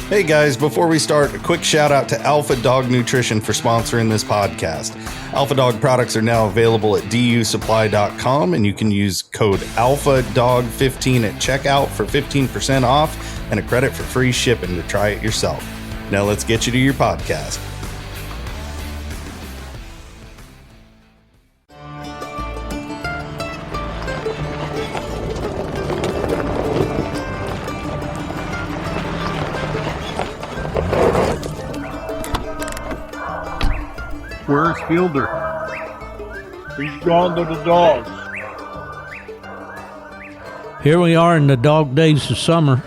Hey guys, before we start, a quick shout out to Alpha Dog Nutrition for sponsoring this podcast. Alpha Dog products are now available at dusupply.com, and you can use code ALPHADOG15 at checkout for 15% off and a credit for free shipping to try it yourself. Now let's get you to your podcast. Where's Fielder? He's gone to the dogs. Here we are in the dog days of summer.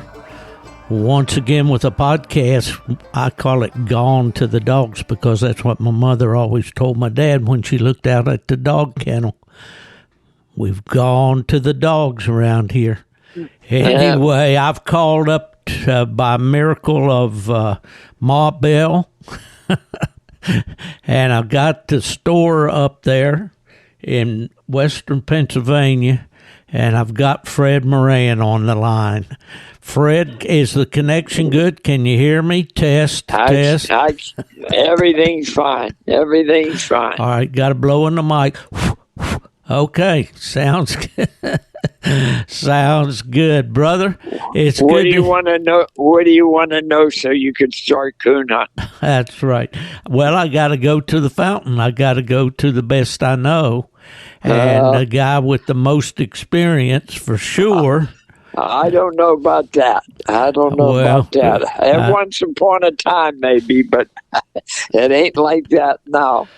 Once again with a podcast. I call it Gone to the Dogs because that's what my mother always told my dad when she looked out at the dog kennel. We've gone to the dogs around here. Anyway, I've called up by miracle of Ma Bell. And I've got the store up there in western Pennsylvania, and I've got Fred Moran on the line. Fred, is the connection good? Can you hear me? Test. Everything's fine. Everything's fine. All right, got to blow in the mic. Okay, sounds good. Sounds good, brother. It's what good. Do you want to know? What do you want to know so you can start coon hunting? That's right. Well, I got to go to the fountain. I got to go to the best I know, and the guy with the most experience for sure. I don't know about that. About that. Once upon a time, maybe, but it ain't like that now.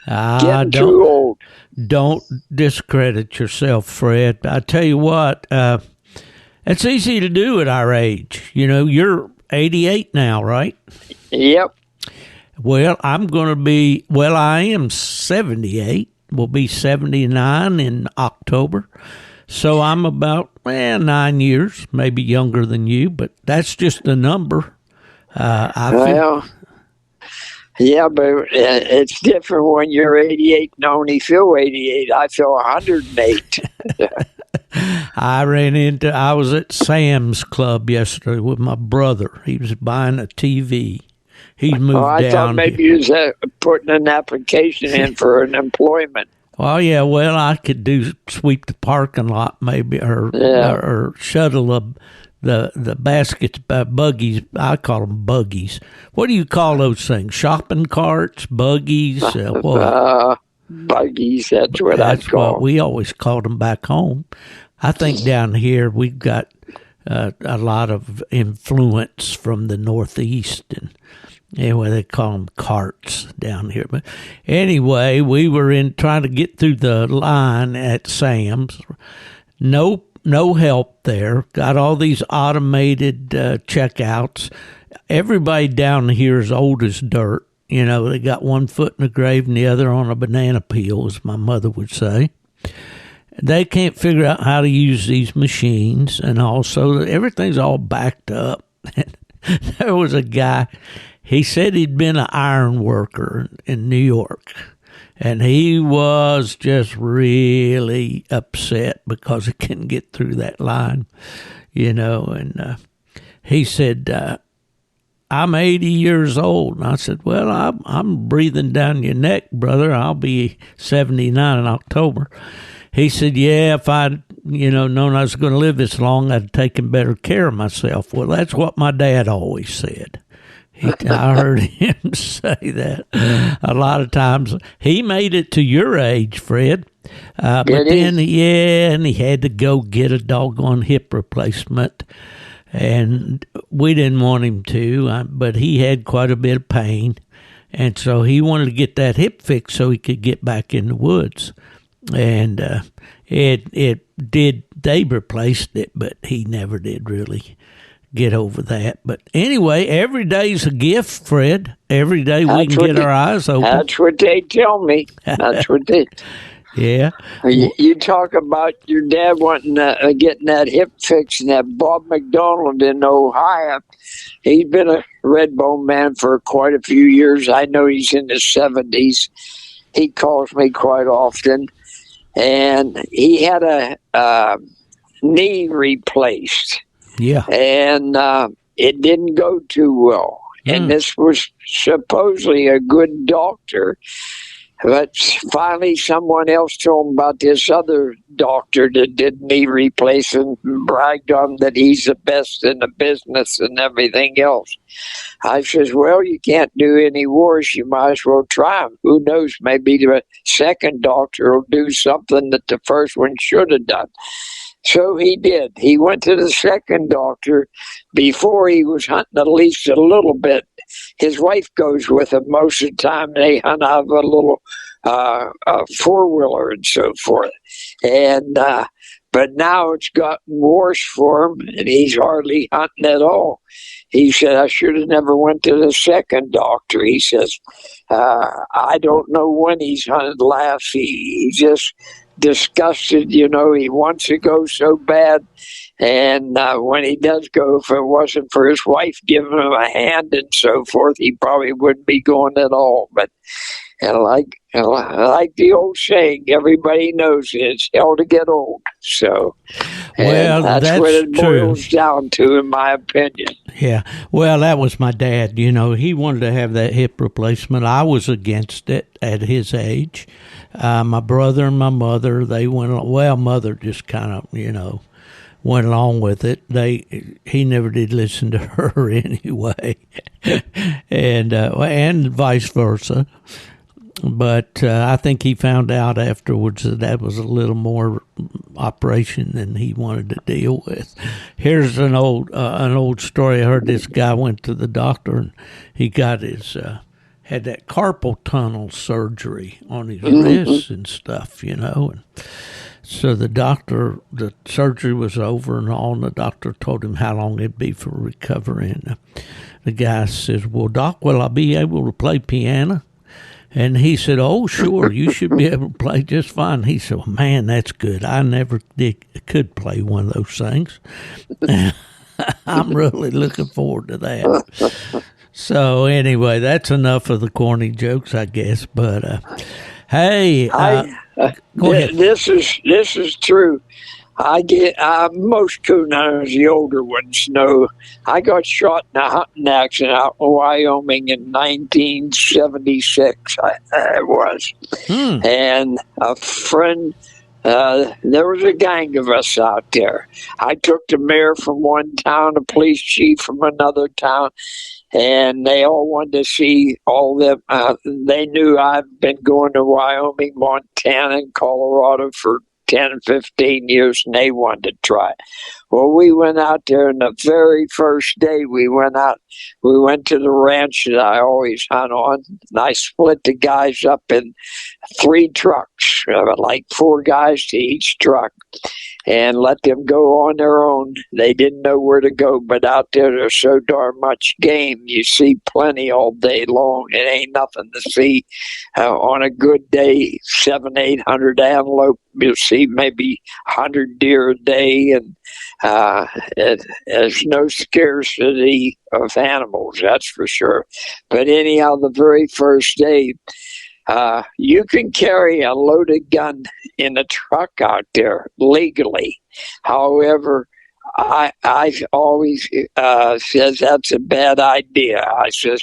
Getting too old. Don't discredit yourself, Fred. I tell you what, it's easy to do at our age. You know, you're 88 now, right? Yep. Well, I am 78. We'll be 79 in October. So I'm about 9 years, maybe younger than you, but that's just a number. Yeah, but it's different when you're 88 and only feel 88. I feel 108. I was at Sam's Club yesterday with my brother. He was buying a TV. He's moved down. I thought maybe he was putting an application in for an employment. Oh, yeah, well, I could sweep the parking lot maybe or shuttle the baskets, buggies. I call them buggies. What do you call those things? Shopping carts, buggies? What? Buggies, that's what I call them. We always called them back home. I think down here we've got a lot of influence from the Northeast, and anyway, they call them carts down here. But anyway, we were trying to get through the line at Sam's. No help there. Got all these automated checkouts. Everybody down here is old as dirt. You know, they got one foot in the grave and the other on a banana peel, as my mother would say. They can't figure out how to use these machines, and also everything's all backed up. There was a guy, he said he'd been an iron worker in New York. And he was just really upset because he couldn't get through that line, you know. And he said, I'm 80 years old. And I said, well, I'm breathing down your neck, brother. I'll be 79 in October. He said, yeah, if I'd, known I was going to live this long, I'd taken better care of myself. Well, that's what my dad always said. I heard him say that a lot of times. He made it to your age, Fred. But then, and he had to go get a doggone hip replacement. And we didn't want him to, but he had quite a bit of pain. And so he wanted to get that hip fixed so he could get back in the woods. And they replaced it, but he never did really get over that. But anyway, every day's a gift, Fred. Every day we can get our eyes open. That's what they tell me. That's what they. Yeah. You talk about your dad wanting getting that hip fixed, and that Bob McDonald in Ohio. He's been a red bone man for quite a few years. I know he's in his 70s. He calls me quite often, and he had a knee replaced. Yeah. And it didn't go too well. And this was supposedly a good doctor. But finally, someone else told him about this other doctor that did knee replacement and bragged on that he's the best in the business and everything else. I says, well, you can't do any worse. You might as well try them. Who knows? Maybe the second doctor will do something that the first one should have done. So he did. He went to the second doctor before he was hunting at least a little bit. His wife goes with him most of the time. They hunt out of a little four-wheeler and so forth. And but now it's gotten worse for him, and he's hardly hunting at all. He said, I should have never went to the second doctor. He says, I don't know when he's hunted last. He's just disgusted, he wants to go so bad. And when he does go, if it wasn't for his wife giving him a hand and so forth, he probably wouldn't be going at all. But like the old saying, everybody knows it's hell to get old. So, well, that's what it boils down to, in my opinion. Yeah. Well, that was my dad. He wanted to have that hip replacement. I was against it at his age. My brother and my mother, they went, mother just kind of, went along with it. He never did listen to her anyway, and vice versa. But I think he found out afterwards that was a little more operation than he wanted to deal with. Here's an old story. I heard this guy went to the doctor and he got his had that carpal tunnel surgery on his wrists and stuff, And so the surgery was over and all, and the doctor told him how long it'd be for recovery. And the guy says, well, Doc, will I be able to play piano? And he said, oh, sure, you should be able to play just fine. He said, well, man, that's good. I never could play one of those things. I'm really looking forward to that. So anyway, that's enough of the corny jokes, I guess. But hey, go ahead. This is true. I get most coonhounds, the older ones, know I got shot in a hunting accident out in Wyoming in 1976. It was, and a friend. There was a gang of us out there. I took the mayor from one town, a police chief from another town, and they all wanted to see all them. They knew I've been going to Wyoming, Montana, and Colorado for 10, 15 years, and they wanted to try it. Well, we went out there, and the very first day we went to the ranch that I always hunt on, and I split the guys up in 3 trucks, like 4 guys to each truck, and let them go on their own. They didn't know where to go, but out there's so darn much game. You see plenty all day long. It ain't nothing to see. On a good day, 700-800 antelope. You'll see maybe 100 deer a day, and there's no scarcity of animals, that's for sure. But anyhow, the very first day, you can carry a loaded gun in a truck out there legally. However, I always says that's a bad idea. I says,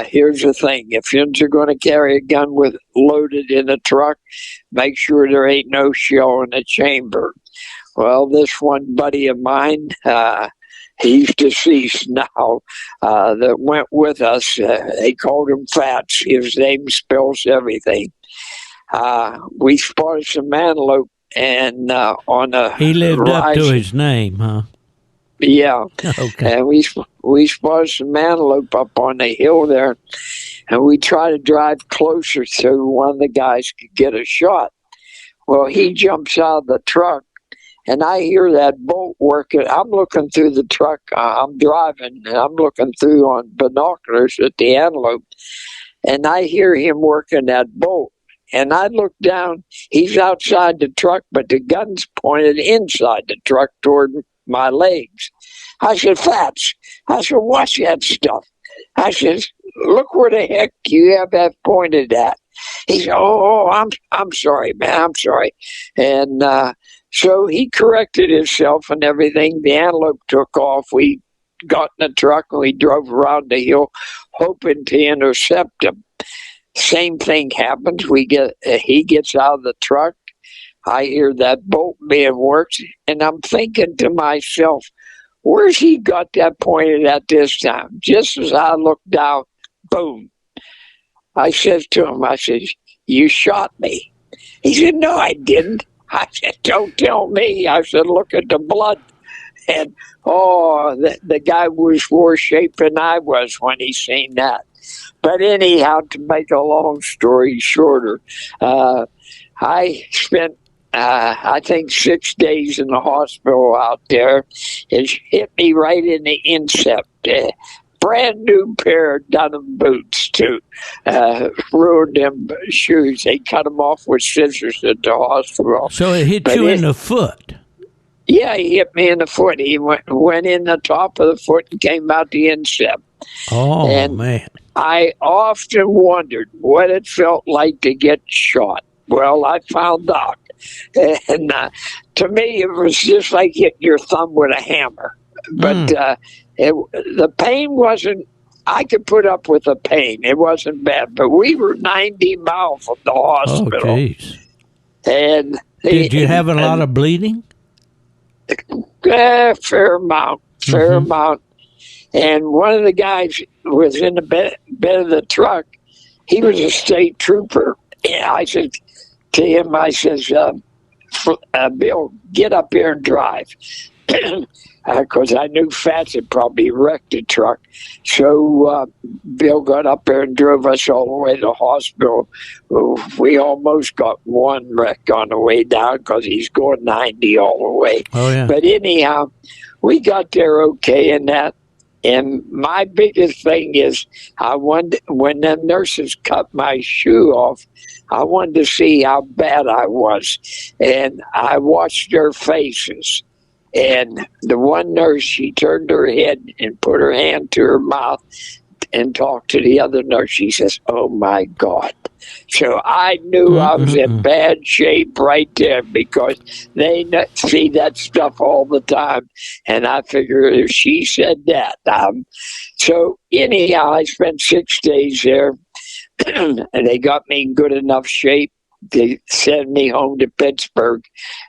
here's the thing: if you're going to carry a gun loaded in a truck, make sure there ain't no shell in the chamber. Well, this one buddy of mine, he's deceased now, that went with us. They called him Fats. His name spells everything. We spotted some antelope, and on a he lived rise, up to his name, huh? Yeah. Okay. And we spotted some antelope up on the hill there, and we tried to drive closer so one of the guys could get a shot. Well, he jumps out of the truck, and I hear that bolt working. I'm looking through the truck. I'm driving, and I'm looking through on binoculars at the antelope, and I hear him working that bolt. And I look down. He's outside the truck, but the gun's pointed inside the truck toward my legs. I said, Fats. I said, watch that stuff. I said, look where the heck you have that pointed at. He said, oh, I'm sorry, man. I'm sorry. And so he corrected himself and everything. The antelope took off. We got in the truck and we drove around the hill hoping to intercept him. Same thing happens. He gets out of the truck. I hear that bolt being worked, and I'm thinking to myself, where's he got that pointed at this time? Just as I look down, boom. I says to him, I said, you shot me. He said, no, I didn't. I said, don't tell me. I said, look at the blood. And, the guy was worse shape than I was when he seen that. But anyhow, to make a long story shorter, I spent, I think, 6 days in the hospital out there. It hit me right in the instep. Brand new pair of denim boots, too. Ruined them shoes. They cut them off with scissors at the hospital. So it hit you in the foot? Yeah, he hit me in the foot. He went in the top of the foot and came out the instep. Oh, and man. I often wondered what it felt like to get shot. Well, I found out. And to me, it was just like hitting your thumb with a hammer. But the pain wasn't, I could put up with the pain. It wasn't bad. But we were 90 miles from the hospital. Oh, jeez. And did you have a lot of bleeding? Fair amount. And one of the guys was in the bed of the truck. He was a state trooper. And I said to him, I says, Bill, get up here and drive. Because I knew Fats had probably wrecked the truck. So Bill got up there and drove us all the way to the hospital. We almost got one wreck on the way down because he's going 90 all the way. Oh, yeah. But anyhow, we got there okay in that. And my biggest thing is, when the nurses cut my shoe off, I wanted to see how bad I was. And I watched their faces. And the one nurse, she turned her head and put her hand to her mouth and talked to the other nurse. She says, oh, my God. So I knew I was in bad shape right there because they see that stuff all the time. And I figured if she said that. So anyhow, I spent 6 days there. And they got me in good enough shape. They sent me home to Pittsburgh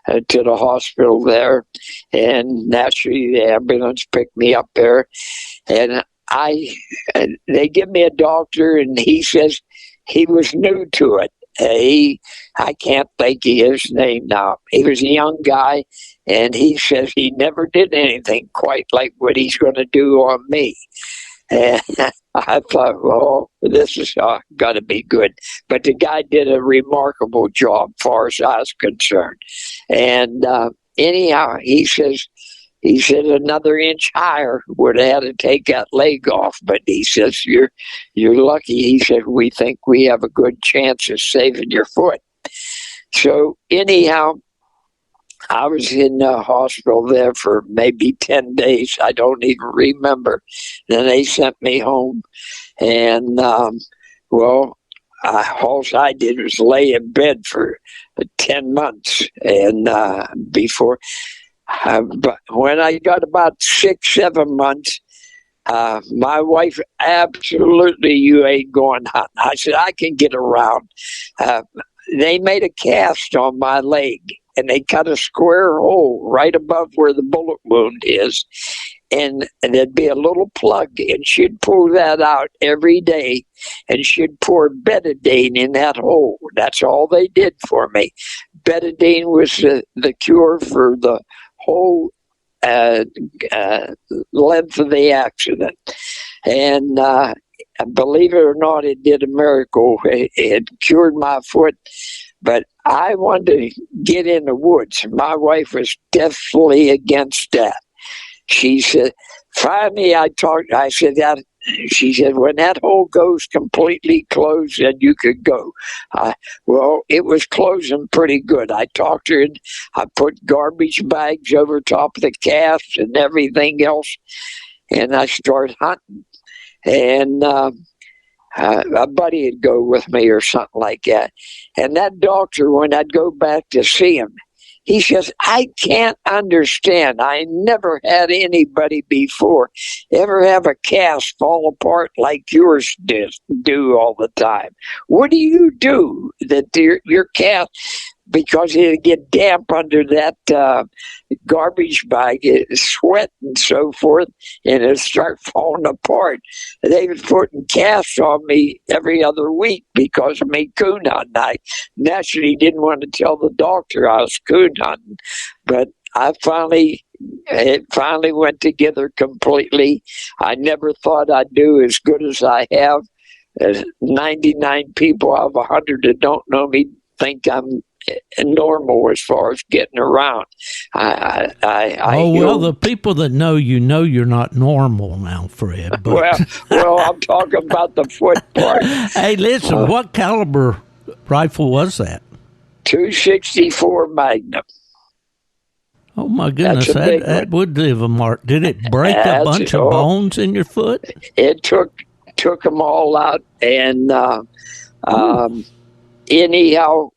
to the hospital there. And naturally, the ambulance picked me up there. And they give me a doctor, and he says he was new to it. I can't think of his name now. He was a young guy, and he says he never did anything quite like what he's going to do on me. And I thought, well, this is got to be good. But the guy did a remarkable job, far as I was concerned. And anyhow, he said another inch higher would have had to take that leg off. But he says, you're lucky. He said, we think we have a good chance of saving your foot. So anyhow, I was in the hospital there for maybe 10 days. I don't even remember. Then they sent me home. And, all I did was lay in bed for 10 months. And but when I got about 6-7 months, my wife, absolutely, you ain't going hunting. I said, I can get around. They made a cast on my leg. And they cut a square hole right above where the bullet wound is. And there'd be a little plug, and she'd pull that out every day, and she'd pour betadine in that hole. That's all they did for me. Betadine was the cure for the whole length of the accident. And believe it or not, it did a miracle. It cured my foot. But I wanted to get in the woods. My wife was definitely against that. She said, finally I said that. She said, when that hole goes completely closed, then you could go. Well, it was closing pretty good. I talked to her, and I put garbage bags over top of the casts and everything else. And I started hunting. And a buddy would go with me or something like that. And that doctor, when I'd go back to see him, He says, I can't understand. I never had anybody before ever have a cast fall apart like yours do all the time. What do you do that your cast, because it'll get damp under that garbage bag, it sweat and so forth, and it'll start falling apart. They were putting casts on me every other week because of me coon hunting. I naturally didn't want to tell the doctor I was coon hunting, but it finally went together completely. I never thought I'd do as good as I have. 99 people out of 100 that don't know me think I'm normal as far as getting around. The people that know you're not normal now, Fred. But. well, I'm talking about the foot part. Hey, listen, what caliber rifle was that? .264 Magnum. Oh my goodness, that would leave a mark. Did it break a bunch of bones in your foot? It took them all out, and anyhow.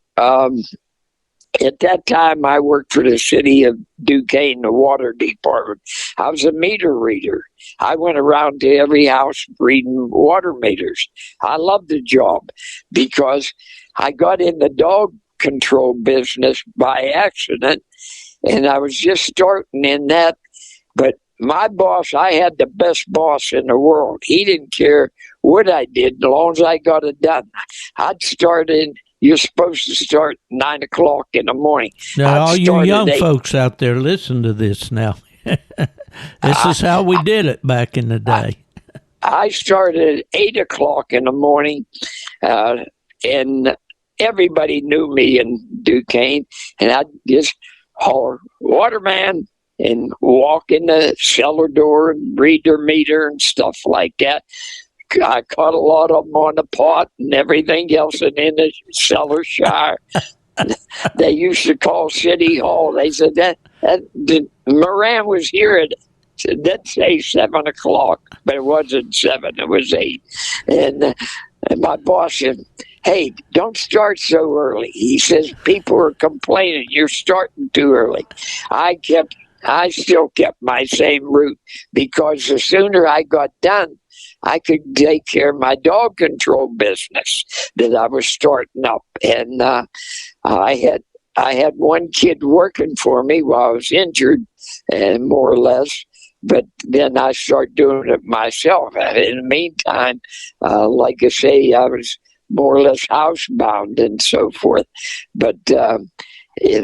At that time, I worked for the city of Duquesne, the water department. I was a meter reader. I went around to every house reading water meters. I loved the job because I got in the dog control business by accident, and I was just starting in that. But my boss, I had the best boss in the world. He didn't care what I did as long as I got it done. I'd start in. You're supposed to start 9 o'clock in the morning. Now, all you young folks out there, listen to this now. This is how we did it back in the day. I started at 8 o'clock in the morning, and everybody knew me in Duquesne, and I'd just holler, "Waterman," and walk in the cellar door and read their meter and stuff like that. I caught a lot of them on the pot and everything else, and in the cellar shire. They used to call City Hall. They said that Moran was here at, let's say 7 o'clock, but it wasn't 7, it was 8. And my boss said, "Hey, don't start so early." He says, "People are complaining you're starting too early." I still kept my same route because the sooner I got done, I could take care of my dog control business that I was starting up. And I had one kid working for me while I was injured, and more or less. But then I started doing it myself. In the meantime, like I say, I was more or less housebound and so forth. But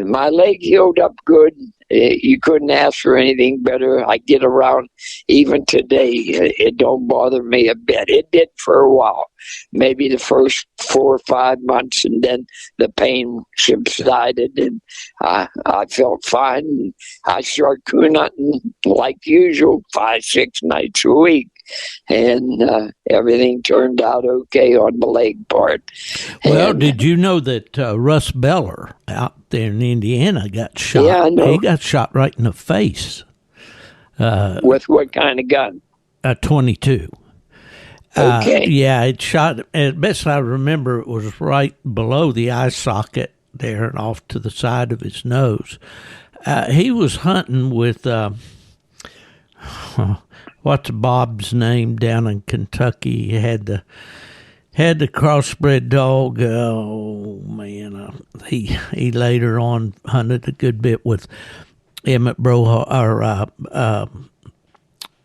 my leg healed up good. You couldn't ask for anything better. I get around even today. It don't bother me a bit. It did for a while, maybe the first 4 or 5 months, and then the pain subsided, and I felt fine. I started coon hunting like usual, 5-6 nights a week, and everything turned out okay on the leg part. Well, did you know that Russ Beller out there in Indiana got shot? Yeah, I know. He got shot right in the face. With what kind of gun? A .22. Okay. Yeah, it shot, as best I remember, it was right below the eye socket there and off to the side of his nose. He was hunting with, what's Bob's name down in Kentucky? He had the crossbred dog. Oh man, he later on hunted a good bit with Emmett Brohart,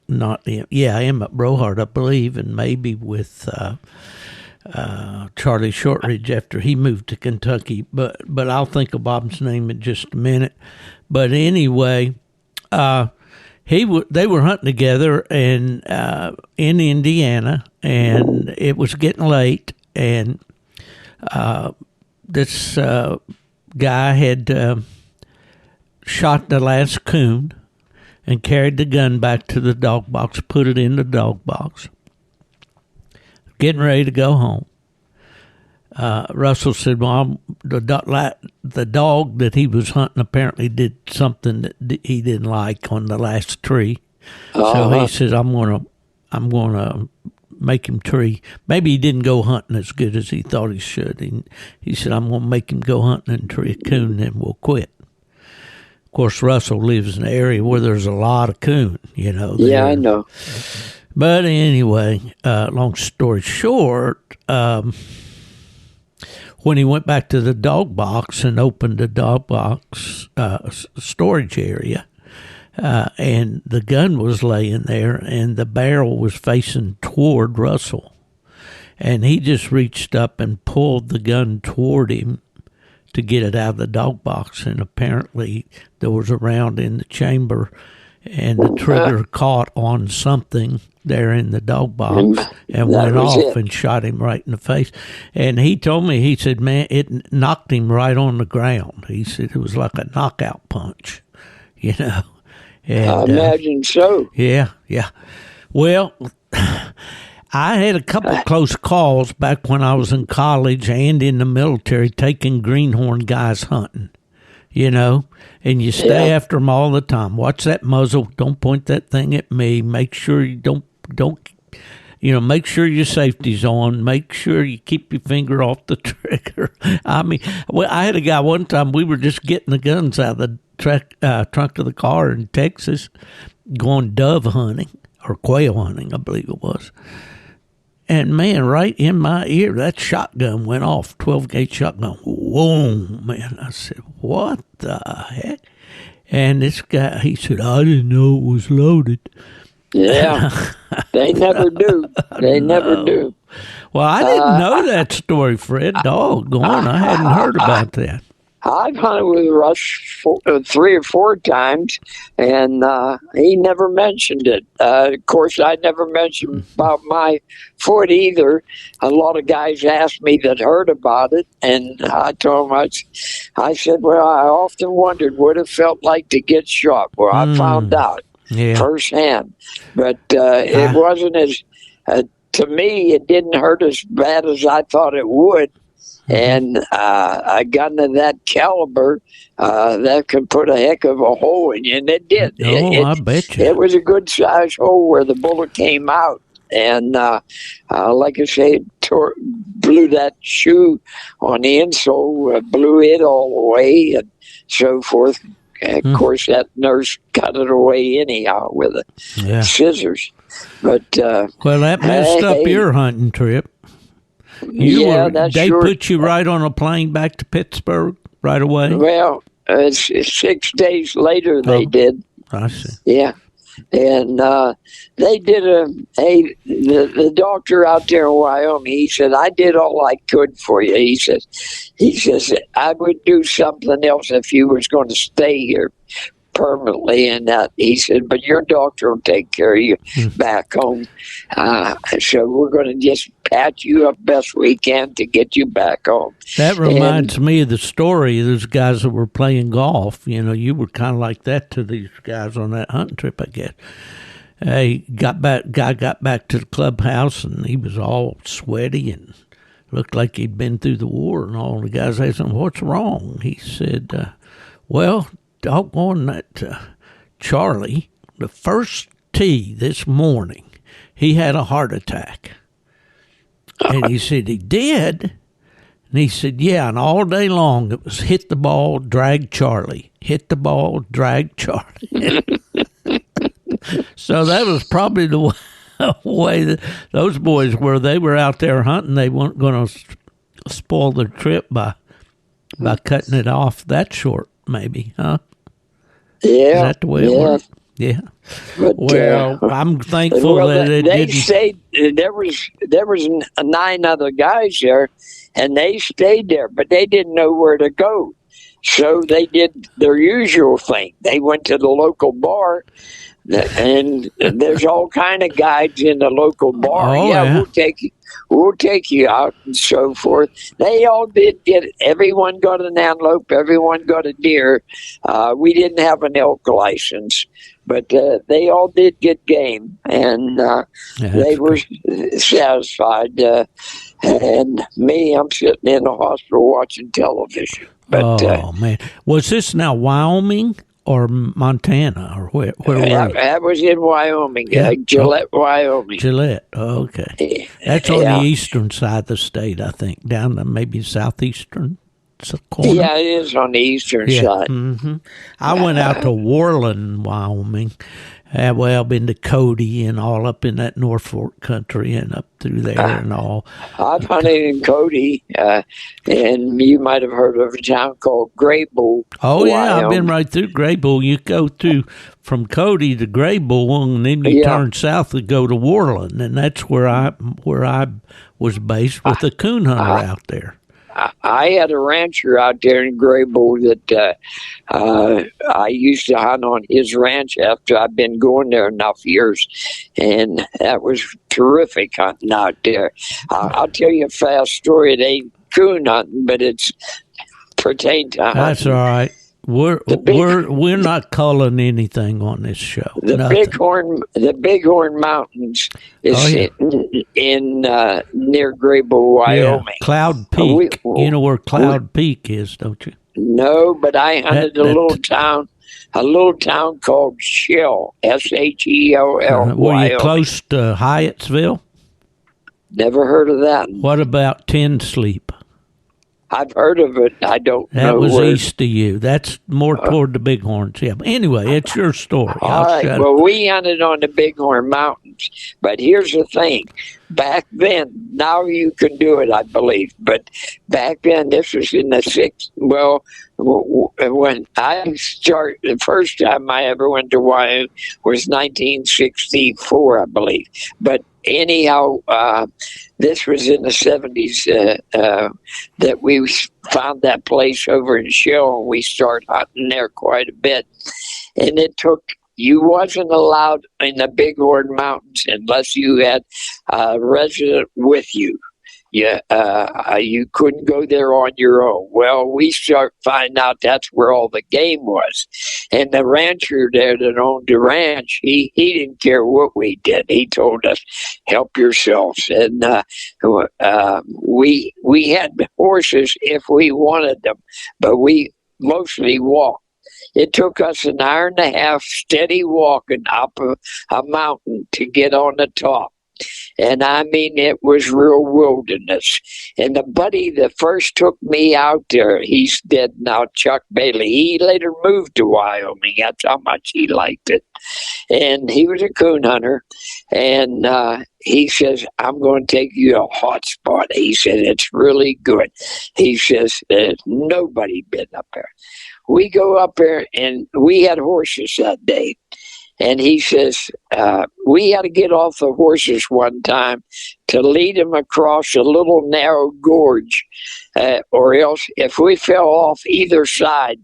Emmett Brohart, I believe, and maybe with Charlie Shortridge after he moved to Kentucky. But I'll think of Bob's name in just a minute. But anyway, they were hunting together and in Indiana, and it was getting late, and this guy had shot the last coon and carried the gun back to the dog box, put it in the dog box, getting ready to go home. Russell said, "Well, the dog that he was hunting apparently did something that he didn't like on the last tree." So he said, "I'm gonna make him tree." Maybe he didn't go hunting as good as he thought he should. He said, "I'm gonna make him go hunting and tree a coon, then we'll quit." Of course, Russell lives in an area where there's a lot of coon, you know. Yeah, I know. But anyway, long story short, when he went back to the dog box and opened the dog box storage area, and the gun was laying there, and the barrel was facing toward Russell. And he just reached up and pulled the gun toward him to get it out of the dog box. And apparently there was a round in the chamber, and the trigger caught on something there in the dog box and went off and shot him right in the face. And he told me, he said, man, it knocked him right on the ground. He said it was like a knockout punch, you know. And, I imagine so. Yeah. Well, I had a couple of close calls back when I was in college and in the military taking greenhorn guys hunting, you know, and you stay after them all the time. Watch that muzzle. Don't point that thing at me. Make sure you don't, make sure your safety's on. Make sure you keep your finger off the trigger. I mean, I had a guy one time, we were just getting the guns out of the trunk of the car in Texas, going dove hunting or quail hunting, I believe it was. And, man, right in my ear, that shotgun went off, 12-gauge shotgun. Whoa, man. I said, what the heck? And this guy, he said, I didn't know it was loaded. Yeah, they never do. They never do. Well, I didn't know that story, Fred. Doggone, I hadn't heard about that. I've hunted with Rush 3 or 4 times, and he never mentioned it. Of course, I never mentioned about my foot either. A lot of guys asked me that heard about it, and I told them, I said, well, I often wondered what it felt like to get shot. Well, I found out firsthand. But it wasn't as, to me, it didn't hurt as bad as I thought it would. And a gun of that caliber, that could put a heck of a hole in you, and it did. I bet you. It was a good-sized hole where the bullet came out. And like I say, blew that shoe on the insole, blew it all away, and so forth. And of course, that nurse cut it away anyhow with the scissors. But well, that messed up your hunting trip. They put you right on a plane back to Pittsburgh right away? Well, 6 days later they did. I see. Yeah. And they did the doctor out there in Wyoming, he said, I did all I could for you. He says, I would do something else if you was going to stay here permanently, and that he said, but your doctor will take care of you back home. So we're going to just patch you up best we can to get you back home. That reminds me of the story of those guys that were playing golf. You know, you were kind of like that to these guys on that hunting trip, I guess. Guy got back to the clubhouse, and he was all sweaty and looked like he'd been through the war, and all the guys asked him, what's wrong? He said, well, doggone that Charlie, the first tee this morning, he had a heart attack. And he said, he did? And he said, yeah, and all day long it was hit the ball, drag Charlie. Hit the ball, drag Charlie. So that was probably the way that those boys were. They were out there hunting. They weren't going to spoil their trip by cutting it off that short, maybe, huh? Yeah. Is that the way it worked? Yeah. But, well, I'm thankful that it they didn't. Stayed, there was 9 other guys there, and they stayed there, but they didn't know where to go. So they did their usual thing. They went to the local bar, and there's all kind of guides in the local bar. Oh, yeah. We'll take you out and so forth. They all did get it. Everyone got an antelope. Everyone got a deer. We didn't have an elk license, but they all did get game, and they were satisfied. And me, I'm sitting in the hospital watching television. But, man. Was this now Wyoming or Montana, or where were you? I was in Wyoming, Gillette, Wyoming. Gillette, okay. That's on the eastern side of the state, I think, down to maybe southeastern. It's a corner. Yeah, it is on the eastern side. Mm-hmm. I went out to Worland, Wyoming. Well, been to Cody and all up in that North Fork country and up through there and all. I've hunted in Cody, and you might have heard of a town called Graybull. Oh, yeah, Wyoming. I've been right through Graybull. You go through from Cody to Graybull, and then you turn south to go to Worland, and that's where I was based with a coon hunter out there. I had a rancher out there in Graybull that I used to hunt on his ranch after I've been going there enough years, and that was terrific hunting out there. I'll tell you a fast story. It ain't coon hunting, but it's pertained to hunting. That's all right. We're not calling anything on this show. The Bighorn Mountains is in near Graybull, Wyoming. Yeah, Cloud Peak. You know where Cloud Peak is, don't you? No, but I hunted a little town called Shell, Shell. Were you close to Hyattsville? Never heard of that. What about Ten Sleep? I've heard of it. I don't know. That was where. east of you. That's more toward the Bighorns. Yeah. But anyway, it's your story. All right. Well, we hunted on the Bighorn Mountains. But here's the thing. Back then, now you can do it, I believe. But back then, this was in the 60s. Well, when I started, the first time I ever went to Wyoming was 1964, I believe. But anyhow, this was in the 70s that we found that place over in Shell, and we started hunting there quite a bit. And it took, you wasn't allowed in the Bighorn Mountains unless you had a resident with you. Yeah, you couldn't go there on your own. Well, we start finding out that's where all the game was. And the rancher there that owned the ranch, he didn't care what we did. He told us, help yourselves. And we had horses if we wanted them, but we mostly walked. It took us an hour and a half steady walking up a mountain to get on the top. And I mean, it was real wilderness. And the buddy that first took me out there, he's dead now, Chuck Bailey. He later moved to Wyoming. That's how much he liked it. And he was a coon hunter. And he says, I'm going to take you to a hot spot. He said, it's really good. He says, there's nobody been up there. We go up there, and we had horses that day. And he says, we had to get off the horses one time to lead them across a little narrow gorge, or else if we fell off either side,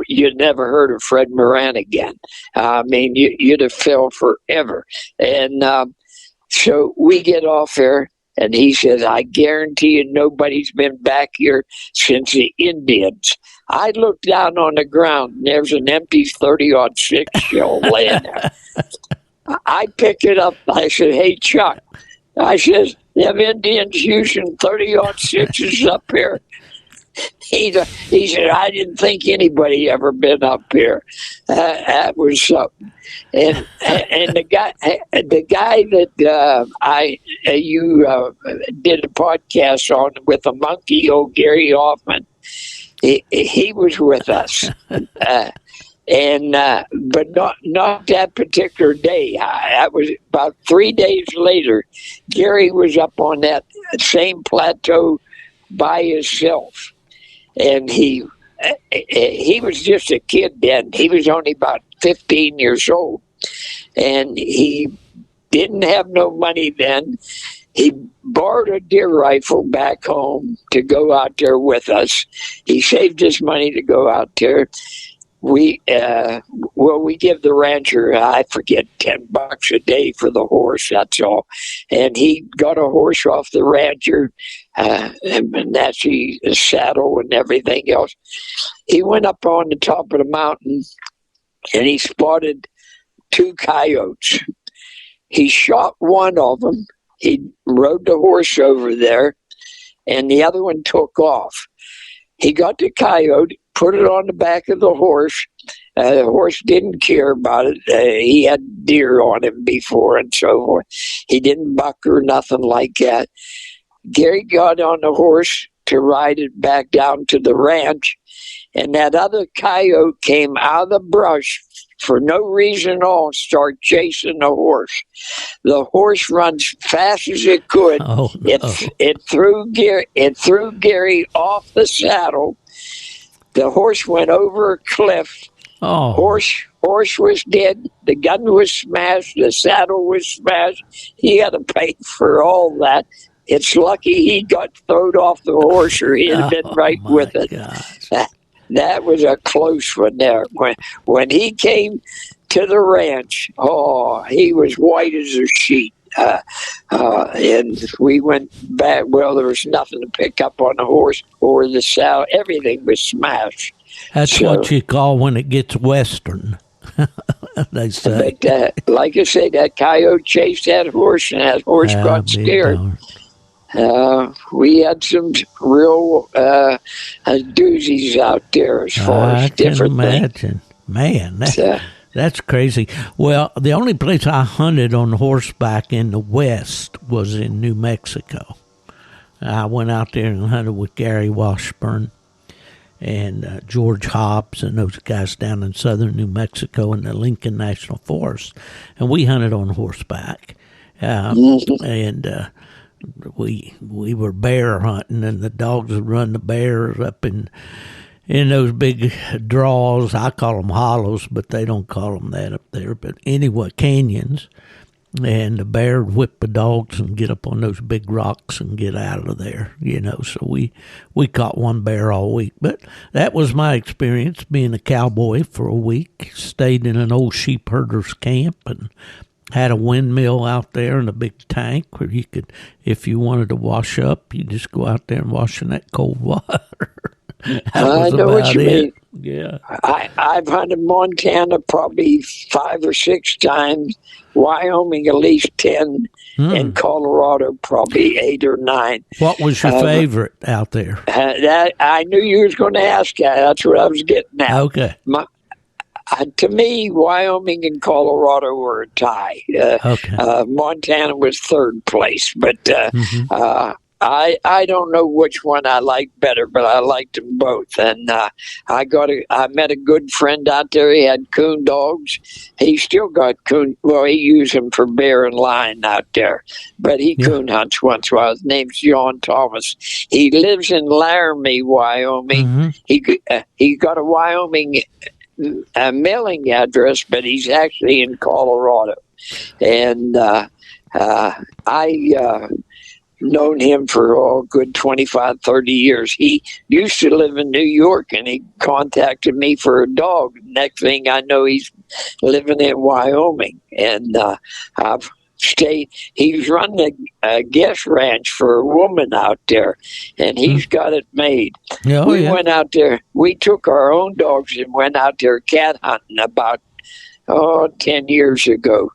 you'd never heard of Fred Moran again. I mean, you'd have fell forever. And so we get off there, and he says, I guarantee you nobody's been back here since the Indians. I looked down on the ground, and there's an empty 30-06 shell laying there. I pick it up. I said, hey, Chuck. I says, them Indians using 30-06s up here. He said, I didn't think anybody ever been up here. That was something. And the guy that you did a podcast on with the monkey, old Gary Hoffman, he was with us. But not that particular day. I was about 3 days later. Gary was up on that same plateau by himself, and he was just a kid then. He was only about 15 years old, and he didn't have no money then. He borrowed a deer rifle back home to go out there with us. He saved his money to go out there. We give the rancher, I forget, $10 a day for the horse, that's all. And he got a horse off the rancher, and that's his saddle and everything else. He went up on the top of the mountain, and he spotted 2 coyotes. He shot one of them. He rode the horse over there, and the other one took off. He got the coyote, put it on the back of the horse. The horse didn't care about it. He had deer on him before and so forth. He didn't buck or nothing like that. Gary got on the horse, to ride it back down to the ranch. And that other coyote came out of the brush for no reason at all and started chasing the horse. The horse runs fast as it could. Oh, no. It threw Gary off the saddle. The horse went over a cliff. Oh. Horse was dead. The gun was smashed. The saddle was smashed. He had to pay for all that. It's lucky he got thrown off the horse, or he'd have been right with it. That was a close one there. When he came to the ranch, he was white as a sheet. And we went back. Well, there was nothing to pick up on the horse or the saddle. Everything was smashed. That's what you call when it gets western. They say. But, like I say, that coyote chased that horse, and that horse got scared. We had some real doozies out there as far as different things. I can imagine. Man, that's crazy. Well, the only place I hunted on horseback in the West was in New Mexico. I went out there and hunted with Gary Washburn and George Hobbs and those guys down in southern New Mexico in the Lincoln National Forest. And we hunted on horseback. And we were bear hunting, and the dogs would run the bears up in those big draws. I call them hollows, but they don't call them that up there. But anyway, canyons. And the bear would whip the dogs and get up on those big rocks and get out of there, So we caught one bear all week. But that was my experience being a cowboy for a week. Stayed in an old sheep herder's camp and had a windmill out there and a big tank where you could, if you wanted to wash up, you just go out there and wash in that cold water. I know what you mean. Yeah. I've hunted Montana probably 5 or 6 times, Wyoming at least 10, and Colorado probably 8 or 9. What was your favorite out there? That I knew you was going to ask that. That's what I was getting at. Okay. To me, Wyoming and Colorado were a tie. Montana was third place, but I don't know which one I liked better, but I liked them both. And I met a good friend out there. He had coon dogs. He still got coon. Well, he used them for bear and lion out there, but he coon hunts once in a while. His name's John Thomas. He lives in Laramie, Wyoming. He got a Wyoming mailing address, but he's actually in Colorado. And I known him for a good 25, 30 years. He used to live in New York, and he contacted me for a dog. Next thing I know, he's living in Wyoming. And I've stayed. He's running a guest ranch for a woman out there, and he's got it made. We went out there. We took our own dogs and went out there cat hunting about 10 years ago.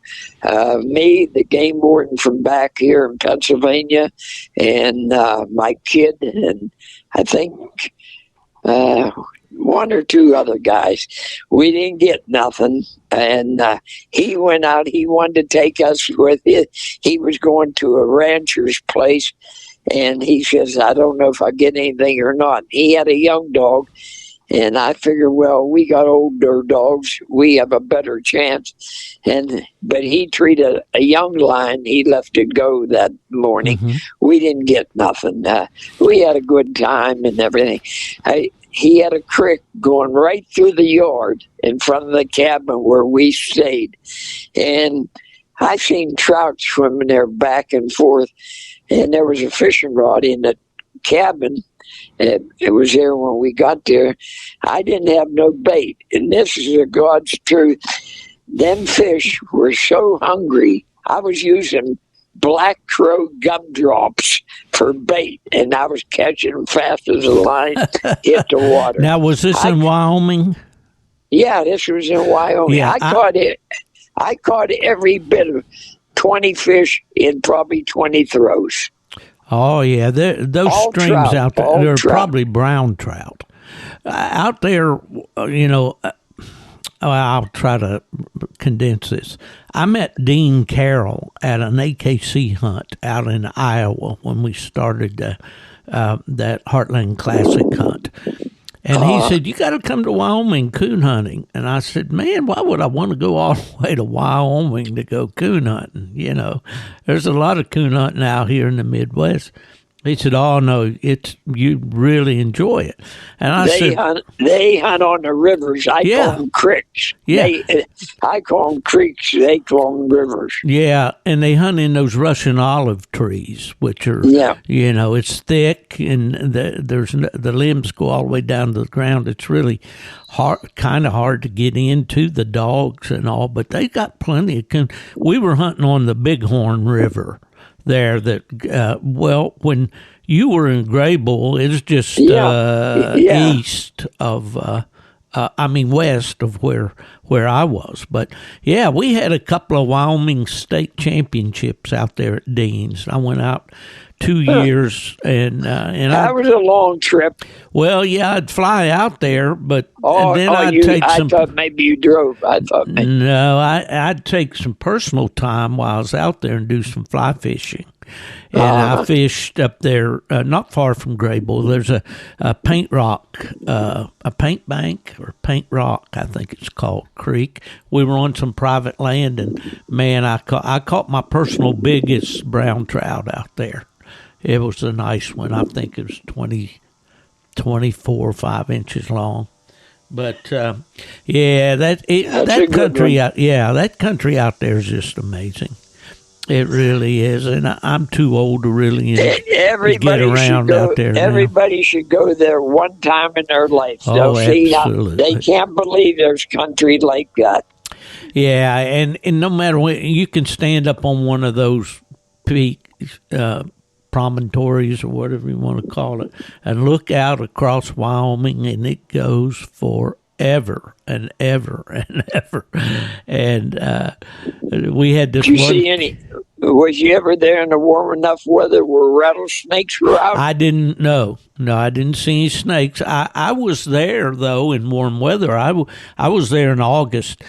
Me, the game warden from back here in Pennsylvania, and my kid, and I think one or two other guys. We didn't get nothing, and he went out. He wanted to take us with him. He was going to a rancher's place, and he says, I don't know if I get anything or not. He had a young dog, and I figured, well, we got older dogs. We have a better chance. But he treated a young lion. He left it go that morning. We didn't get nothing. We had a good time and everything. He had a creek going right through the yard in front of the cabin where we stayed. And I seen trout swimming there back and forth. And there was a fishing rod in the cabin. It was there when we got there. I didn't have no bait. And this is the God's truth. Them fish were so hungry. I was using black crow gumdrops for bait, and I was catching them fast as the line hit the water. Now, was this in Wyoming? Yeah, this was in Wyoming. Yeah, I caught every bit of 20 fish in probably 20 throws. Oh, yeah. Those all streams trout, out there, they're trout. Probably brown trout. Out there, I'll try to condense this. I met Dean Carroll at an AKC hunt out in Iowa when we started that Heartland Classic hunt. And he said, "You got to come to Wyoming coon hunting." And I said, "Man, why would I want to go all the way to Wyoming to go coon hunting? You know, there's a lot of coon hunting out here in the Midwest." He said, "Oh no, you really enjoy it." And I said, "They hunt on the rivers. I call them creeks. Yeah, I call them creeks. They call them rivers. Yeah, and they hunt in those Russian olive trees, which are you know, it's thick and the limbs go all the way down to the ground. It's really kind of hard to get into, the dogs and all, but they got plenty of. We were hunting on the Bighorn River there when you were in Graybull, it's just east of west of where I was. But yeah, we had a couple of Wyoming state championships out there at Dean's. I went out 2 years, and that was a long trip. Well, yeah, I'd fly out there, but then I thought maybe you drove. No, I'd take some personal time while I was out there and do some fly fishing. And I fished up there, not far from Graybull. There's a paint rock, a paint bank or paint rock, I think it's called, creek. We were on some private land, and man, I caught my personal biggest brown trout out there. It was a nice one. I think it was 24 or 5 inches long. But that country out there is just amazing. It really is, and I'm too old to really get around out there. Everybody should go there one time in their life. They'll see they can't believe there's country like that. Yeah, and no matter what, you can stand up on one of those peaks, promontories or whatever you want to call it, and look out across Wyoming, and it goes forever and ever and ever. And we had this. Was you ever there in the warm enough weather where rattlesnakes were out? I didn't know. No, I didn't see any snakes. I was there though in warm weather. I was there in August.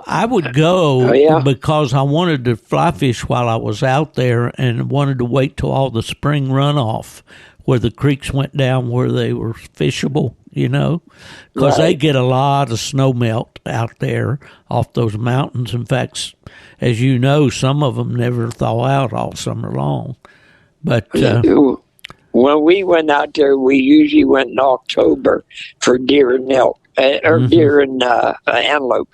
I would go because I wanted to fly fish while I was out there, and wanted to wait till all the spring runoff where the creeks went down where they were fishable, you know, because they get a lot of snow melt out there off those mountains. In fact, as you know, some of them never thaw out all summer long. But when we went out there, we usually went in October for deer and elk. Or deer and antelope.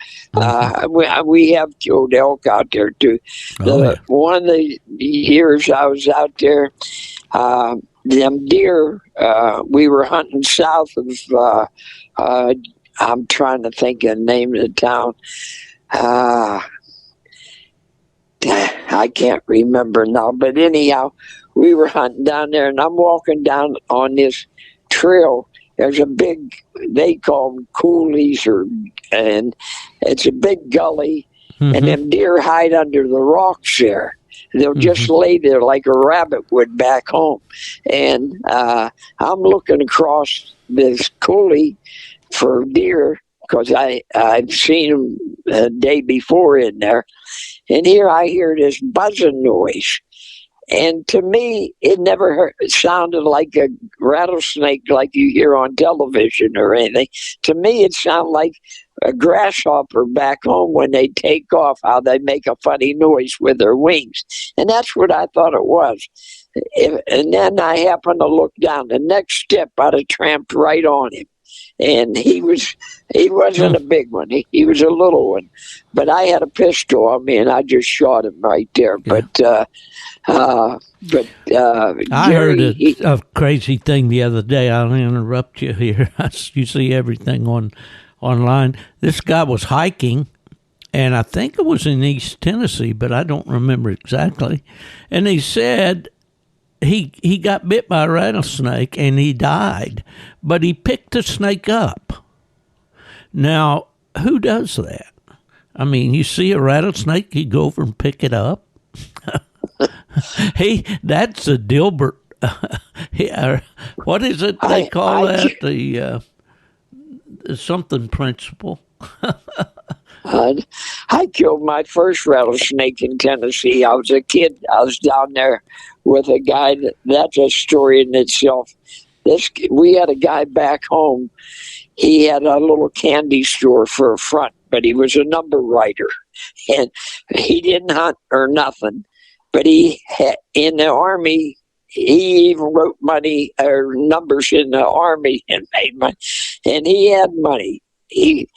We have killed elk out there too. One of the years I was out there, them deer, we were hunting south of, I'm trying to think of the name of the town. I can't remember now, but anyhow, we were hunting down there, and I'm walking down on this trail. There's a big, they call them coulees, and it's a big gully, and them deer hide under the rocks there. They'll just lay there like a rabbit would back home. And I'm looking across this coulee for deer because I've seen them the day before in there. And here I hear this buzzing noise. And to me, it never sounded like a rattlesnake like you hear on television or anything. To me, it sounded like a grasshopper back home when they take off, how they make a funny noise with their wings. And that's what I thought it was. And then I happened to look down. The next step, I'd have tramped right on him. And he wasn't a big one. He was a little one. But I had a pistol on me, and I just shot him right there. Yeah. I heard a crazy thing the other day. I'll interrupt you here. You see everything online. This guy was hiking, and I think it was in East Tennessee, but I don't remember exactly. And he said he got bit by a rattlesnake and he died, but he picked the snake up. Now, who does that? I mean, you see a rattlesnake, you go over and pick it up. That's a Dilbert. What is it they call that? The something principle. I killed my first rattlesnake in Tennessee. I was a kid. I was down there with a guy that's a story in itself. We had a guy back home. He had a little candy store for a front, but he was a number writer, and he didn't hunt or nothing. But he had, in the Army, he even wrote money or numbers in the Army and made money, and he had money. He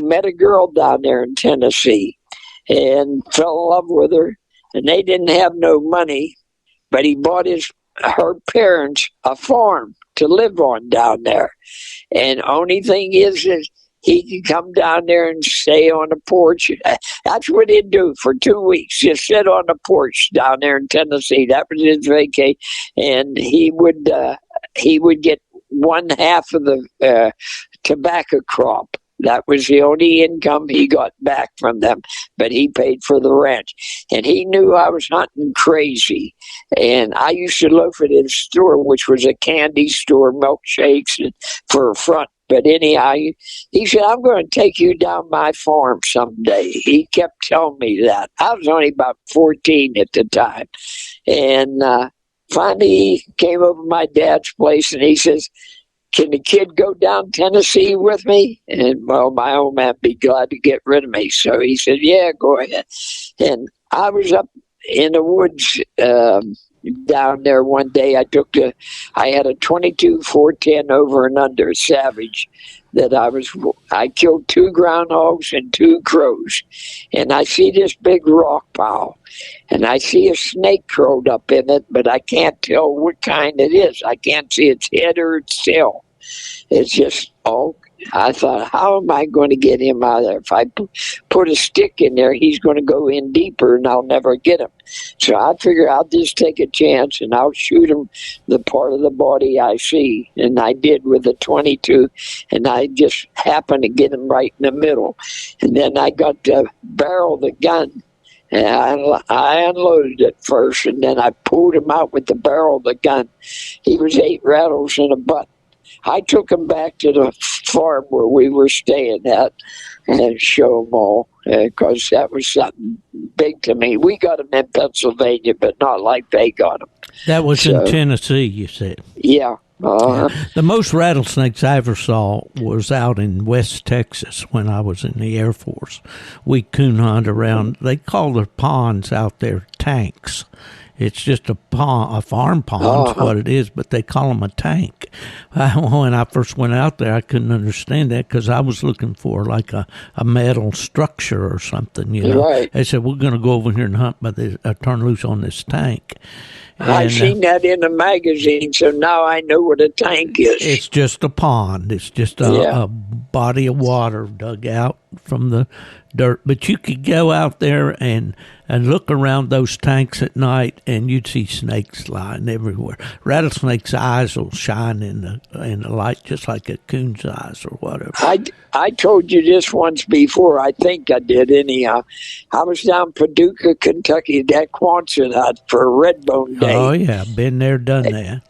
met a girl down there in Tennessee and fell in love with her, and they didn't have no money, but he bought her parents a farm to live on down there. And only thing is he could come down there and stay on the porch. That's what he'd do for 2 weeks, just sit on the porch down there in Tennessee. That was his vacation. And he would get one half of the tobacco crop. That was the only income he got back from them, but he paid for the ranch. And he knew I was hunting crazy. And I used to loaf at his store, which was a candy store, milkshakes and for a front. But anyhow, he said, I'm going to take you down my farm someday. He kept telling me that. I was only about 14 at the time. And finally, he came over to my dad's place, and he says, can the kid go down Tennessee with me? And, well, my old man would be glad to get rid of me. So he said, yeah, go ahead. And I was up in the woods down there one day. I had a 22 410 over and under Savage that I killed 2 groundhogs and 2 crows. And I see this big rock pile, and I see a snake curled up in it, but I can't tell what kind it is. I can't see its head or its tail. It's just I thought, how am I going to get him out of there? If I put a stick in there, he's going to go in deeper, and I'll never get him. So I figure I'll just take a chance, and I'll shoot him the part of the body I see. And I did with the 22, and I just happened to get him right in the middle. And then I got to barrel the gun. And I unloaded it first, and then I pulled him out with the barrel of the gun. He was 8 rattles in a butt. I took him back to the farm where we were staying at and show them all, because that was something big to me. We got him in Pennsylvania, but not like they got him. That was in Tennessee, you said? Yeah. Yeah. The most rattlesnakes I ever saw was out in West Texas when I was in the Air Force. We coon hunt around. They call their ponds out there tanks. It's just a pond, a farm pond is what it is, but they call them a tank. When I first went out there, I couldn't understand that because I was looking for like a metal structure or something, you know. Right. They said, we're going to go over here and hunt, but turn loose on this tank. I've seen that in the magazine, so now I know what a tank is. It's just a pond. It's just a body of water dug out from the dirt. But you could go out there and look around those tanks at night, and you'd see snakes lying everywhere. Rattlesnakes' eyes will shine in the light just like a coon's eyes or whatever. I told you this once before. I think I did anyhow. I was down Paducah, Kentucky, that Quonset hut for a Redbone Day. Oh, yeah. Been there, done that.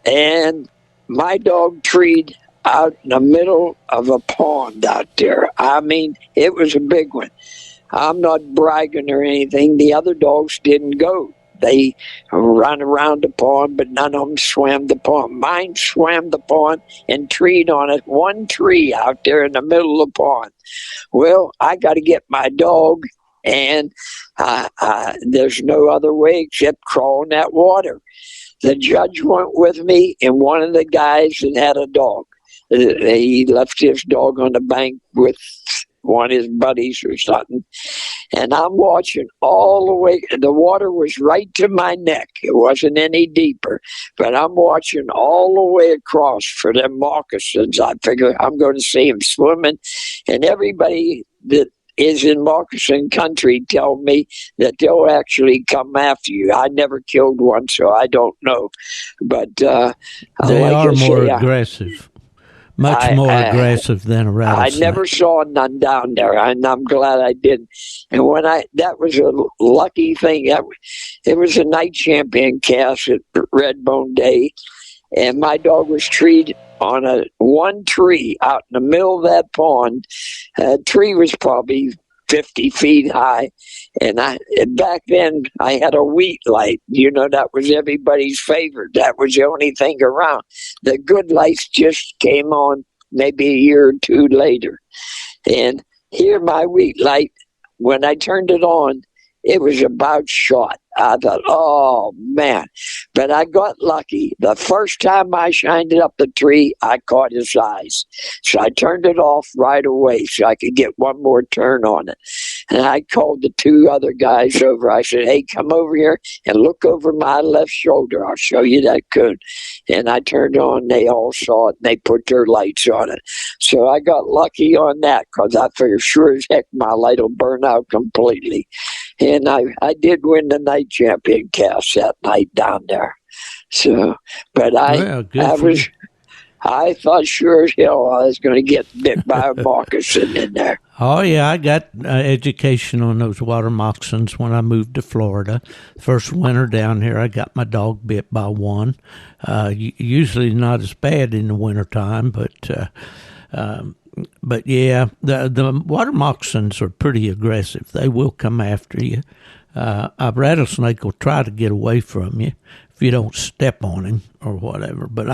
And my dog treed out in the middle of a pond out there. I mean, it was a big one. I'm not bragging or anything. The other dogs didn't go. They ran around the pond, but none of them swam the pond. Mine swam the pond and treed on it. One tree out there in the middle of the pond. Well, I got to get my dog, and there's no other way except crawling that water. The judge went with me, and one of the guys that had a dog. He left his dog on the bank with one of his buddies or something. And I'm watching all the way. The water was right to my neck. It wasn't any deeper. But I'm watching all the way across for them moccasins. I figure I'm going to see them swimming. And everybody that is in moccasin country tell me that they'll actually come after you. I never killed one, so I don't know. But they are more aggressive. Much more aggressive than a rattlesnake. I never saw none down there, and I'm glad I didn't. And that was a lucky thing. It was a night champion cast at Redbone Day, and my dog was treed on one tree out in the middle of that pond. The tree was probably 50 feet high. And back then I had a wheat light. That was everybody's favorite. That was the only thing around. The good lights just came on maybe a year or two later. And here my wheat light, when I turned it on, it was about shot. I thought, oh, man. But I got lucky. The first time I shined it up the tree, I caught his eyes. So I turned it off right away so I could get one more turn on it. And I called the two other guys over. I said, hey, come over here and look over my left shoulder. I'll show you that coon. And I turned on. They all saw it, and they put their lights on it. So I got lucky on that because I figured sure as heck my light will burn out completely. And I did win the night champion cast that night down there. So, but I thought sure as hell I was going to get bit by a moccasin in there. Oh, yeah, I got education on those water moccasins when I moved to Florida. First winter down here, I got my dog bit by one. Usually not as bad in the wintertime, but yeah, the water moccasins are pretty aggressive. They will come after you. A rattlesnake will try to get away from you if you don't step on him or whatever. But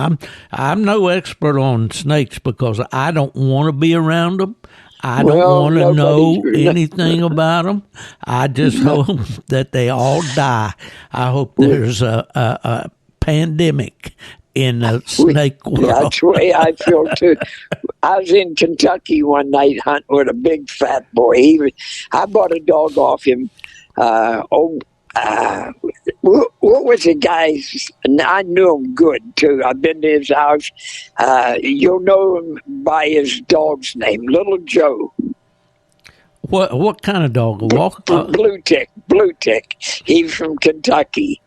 I'm no expert on snakes because I don't want to be around them. I don't want to know anything about them. I just hope that they all die. I hope there's a pandemic in the snake world. Yeah, that's the way I feel too. I was in Kentucky one night hunting with a big fat boy. I bought a dog off him. What was the guy's? I knew him good too. I've been to his house. You'll know him by his dog's name, Little Joe. What kind of dog? Blue tick. He's from Kentucky.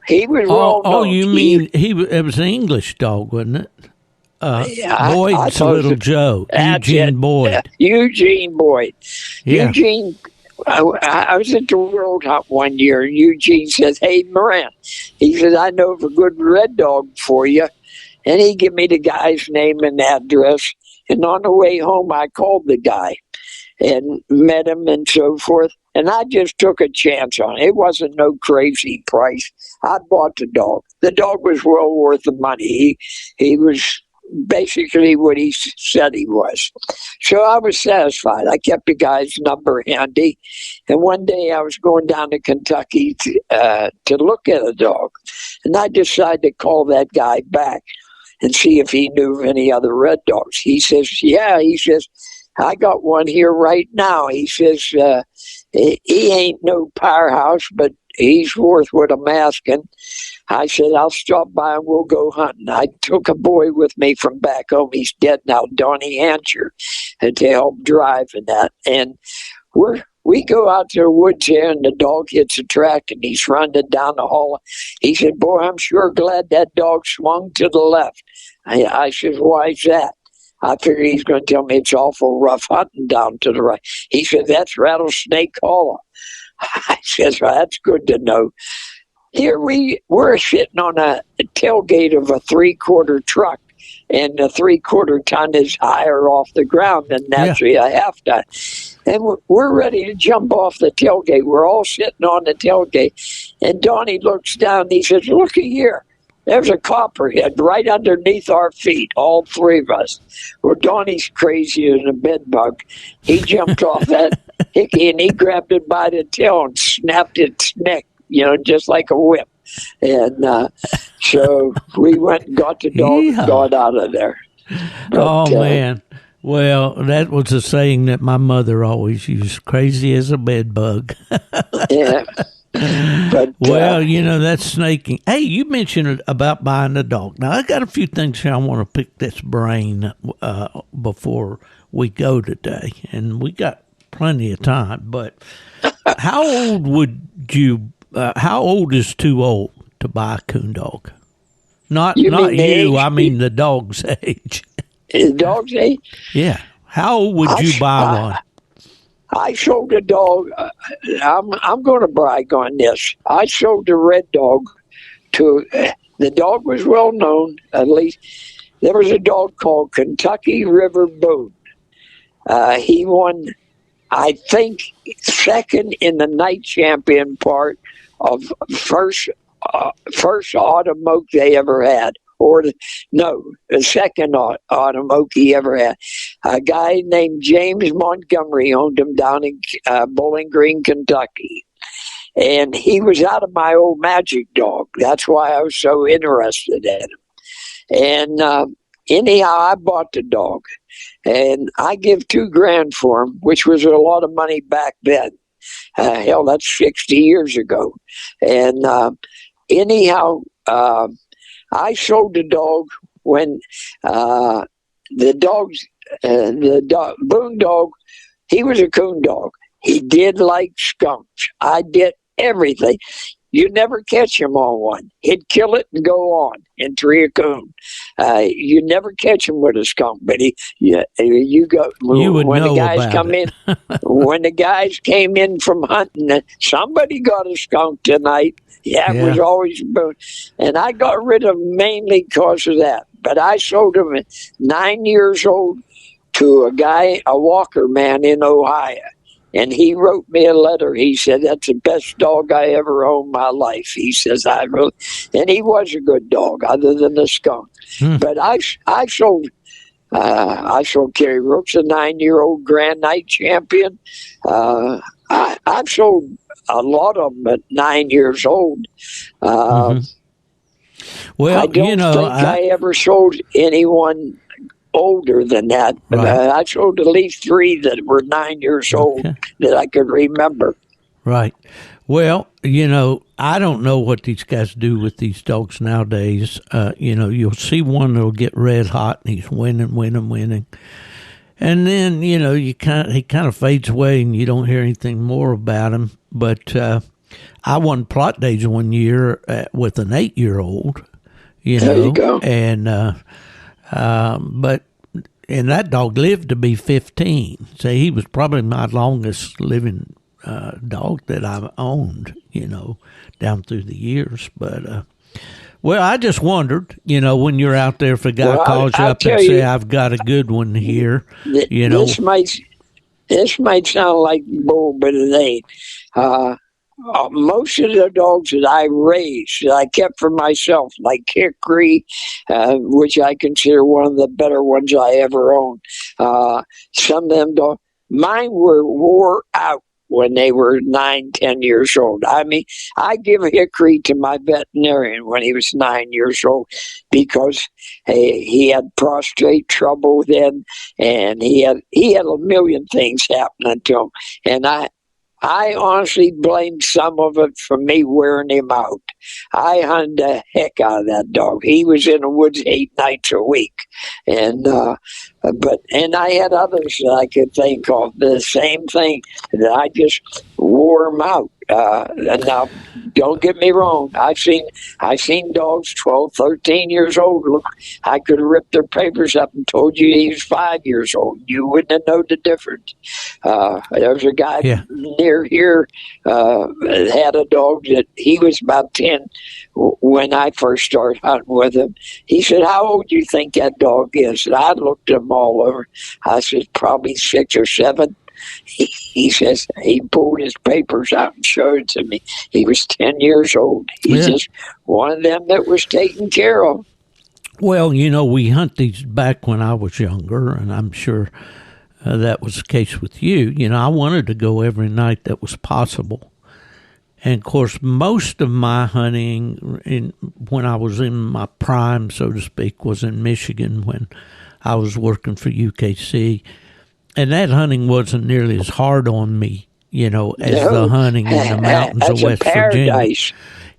He was well known. Oh, you mean it was an English dog, wasn't it? Boyd's Little Joe. Eugene Boyd. Eugene Boyd. Yeah. Eugene. I was at the World Hunt one year, and Eugene says, hey, Moran, he says, I know of a good red dog for you. And he gave me the guy's name and address. And on the way home, I called the guy and met him and so forth. And I just took a chance on it. It wasn't no crazy price. I bought the dog. The dog was well worth the money. He was basically what he said he was. So I was satisfied. I kept the guy's number handy. And one day I was going down to Kentucky to look at a dog. And I decided to call that guy back and see if he knew of any other red dogs. He says, yeah. He says, I got one here right now. He says, he ain't no powerhouse, but he's worth what I'm asking. I said, I'll stop by and we'll go hunting. I took a boy with me from back home. He's dead now, Donnie Hancher, to help drive and that. And we go out to the woods here, and the dog hits a track, and he's running down the hall. He said, boy, I'm sure glad that dog swung to the left. I said, why is that? I figured he's going to tell me it's awful rough hunting down to the right. He said, that's Rattlesnake Hollow. I said, well, that's good to know. Here we're sitting on a tailgate of a 3/4 truck, and the 3/4 ton is higher off the ground than naturally a half ton. And we're ready to jump off the tailgate. We're all sitting on the tailgate. And Donnie looks down and he says, looky here. There's a copperhead right underneath our feet, all three of us. Well, Donnie's crazy as a bed bug. He jumped off that hickey and he grabbed it by the tail and snapped its neck, just like a whip. And so we went and got the dog and got out of there. But, man. Well, that was a saying that my mother always used, crazy as a bed bug. Yeah. But, that's snaking. Hey, you mentioned about buying a dog. Now, I got a few things here I want to pick this brain before we go today, and we got plenty of time. But how old how old is too old to buy a coon dog? Not you, I mean the dog's age. The dog's age? Yeah. How old would you buy one? I sold a dog. I'm going to brag on this. I sold a red dog to. The dog was well known. At least there was a dog called Kentucky River Boone. He won I think second in the night champion part of first autumn oak they ever had. The second autumn oak he ever had. A guy named James Montgomery owned him down in Bowling Green, Kentucky. And he was out of my old magic dog. That's why I was so interested in him. And anyhow, I bought the dog. And I give $2,000 for him, which was a lot of money back then. Hell, that's 60 years ago. And anyhow, I sold the dog when the Boone dog, he was a coon dog. He did like skunks. I did everything. You never catch him on one. He'd kill it and go on and tree a coon. You never catch him with a skunk, but you go. You would when know the guys about come it. in, when the guys came in from hunting, somebody got a skunk tonight. Yeah, it was always Boone. And I got rid of him mainly because of that. But I sold him at 9 years old to a Walker man in Ohio. And he wrote me a letter. He said, "That's the best dog I ever owned in my life." He says, and he was a good dog other than the skunk. But I sold Kerry Rooks, a 9-year-old Grand Night champion. I've sold a lot of them at 9 years old. Well, I don't think I ever sold anyone older than that. But Right. I sold at least 3 that were 9 years old that I could remember. Right. Well, I don't know what these guys do with these dogs nowadays. You'll see one that'll get red hot and he's winning. And then, he kind of fades away and you don't hear anything more about him. But I won plot days one year with an 8-year-old, There you go. And that dog lived to be 15. So he was probably my longest living dog that I've owned, down through the years. But, well, I just wondered, when you're out there, if a guy calls you up and say, "I've got a good one here," This might sound like bull, but it ain't. Most of the dogs that I raised, that I kept for myself, like Hickory, which I consider one of the better ones I ever owned. Some of them dogs, mine were wore out when they were 9, 10 years old. I mean, I give Hickory to my veterinarian when he was 9 years old because he had prostate trouble then, and he had a million things happening to him. And I honestly blame some of it for me wearing him out. I hunted the heck out of that dog. He was in the woods 8 nights a week. And I had others that I could think of, the same thing, that I just wore him out. And now, don't get me wrong. I've seen dogs 12, 13 years old. Look, I could have ripped their papers up and told you he was 5 years old. You wouldn't have known the difference. There was a guy near here had a dog that he was about 10 when I first started hunting with him. He said, "How old do you think that dog is?" And I looked him all over. I said, "Probably 6 or 7. He says, he pulled his papers out and showed it to me. He was 10 years old. He's just one of them that was taken care of. Well, we hunt these back when I was younger, and I'm sure that was the case with you. I wanted to go every night that was possible. And, of course, most of my hunting when I was in my prime, so to speak, was in Michigan when I was working for UKC. And that hunting wasn't nearly as hard on me, as the hunting in the mountains of West Virginia.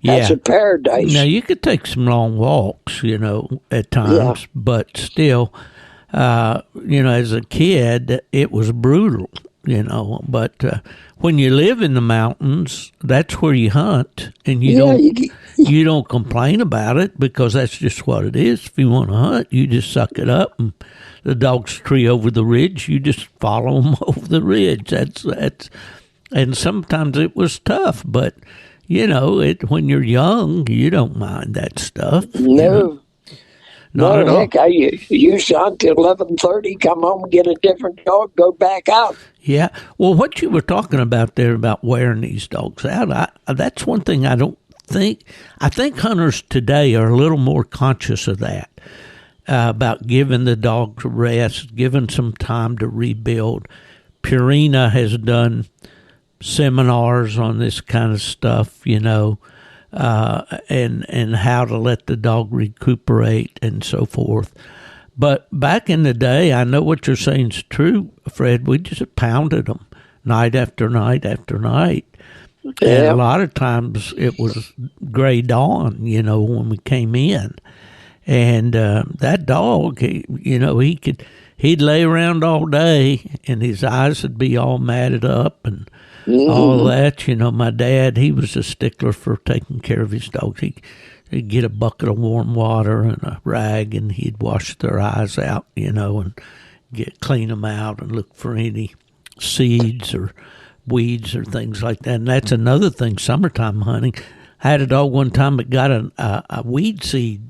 That's a paradise. Now, you could take some long walks, at times, but still, as a kid, it was brutal, But when you live in the mountains, that's where you hunt, and you don't complain about it because that's just what it is. If you want to hunt, you just suck it up, and the dogs tree over the ridge. You just follow them over the ridge. That's, and sometimes it was tough, but when you're young, you don't mind that stuff. No. Not at all. Heck, I used to hunt till 11:30, come home, get a different dog, go back out. Yeah. Well, what you were talking about there about wearing these dogs out, that's one thing I don't think. I think hunters today are a little more conscious of that, about giving the dogs rest, giving some time to rebuild. Purina has done seminars on this kind of stuff, and how to let the dog recuperate and so forth. But back in the day, I know what you're saying is true, Fred. We just pounded them night after night after night. Yeah. And a lot of times it was gray dawn, when we came in. And that dog, he'd lay around all day and his eyes would be all matted up and all that. My dad, he was a stickler for taking care of his dogs. He'd get a bucket of warm water and a rag and he'd wash their eyes out, and clean them out and look for any seeds or weeds or things like that. And that's another thing, summertime hunting. I had a dog one time that got a weed seed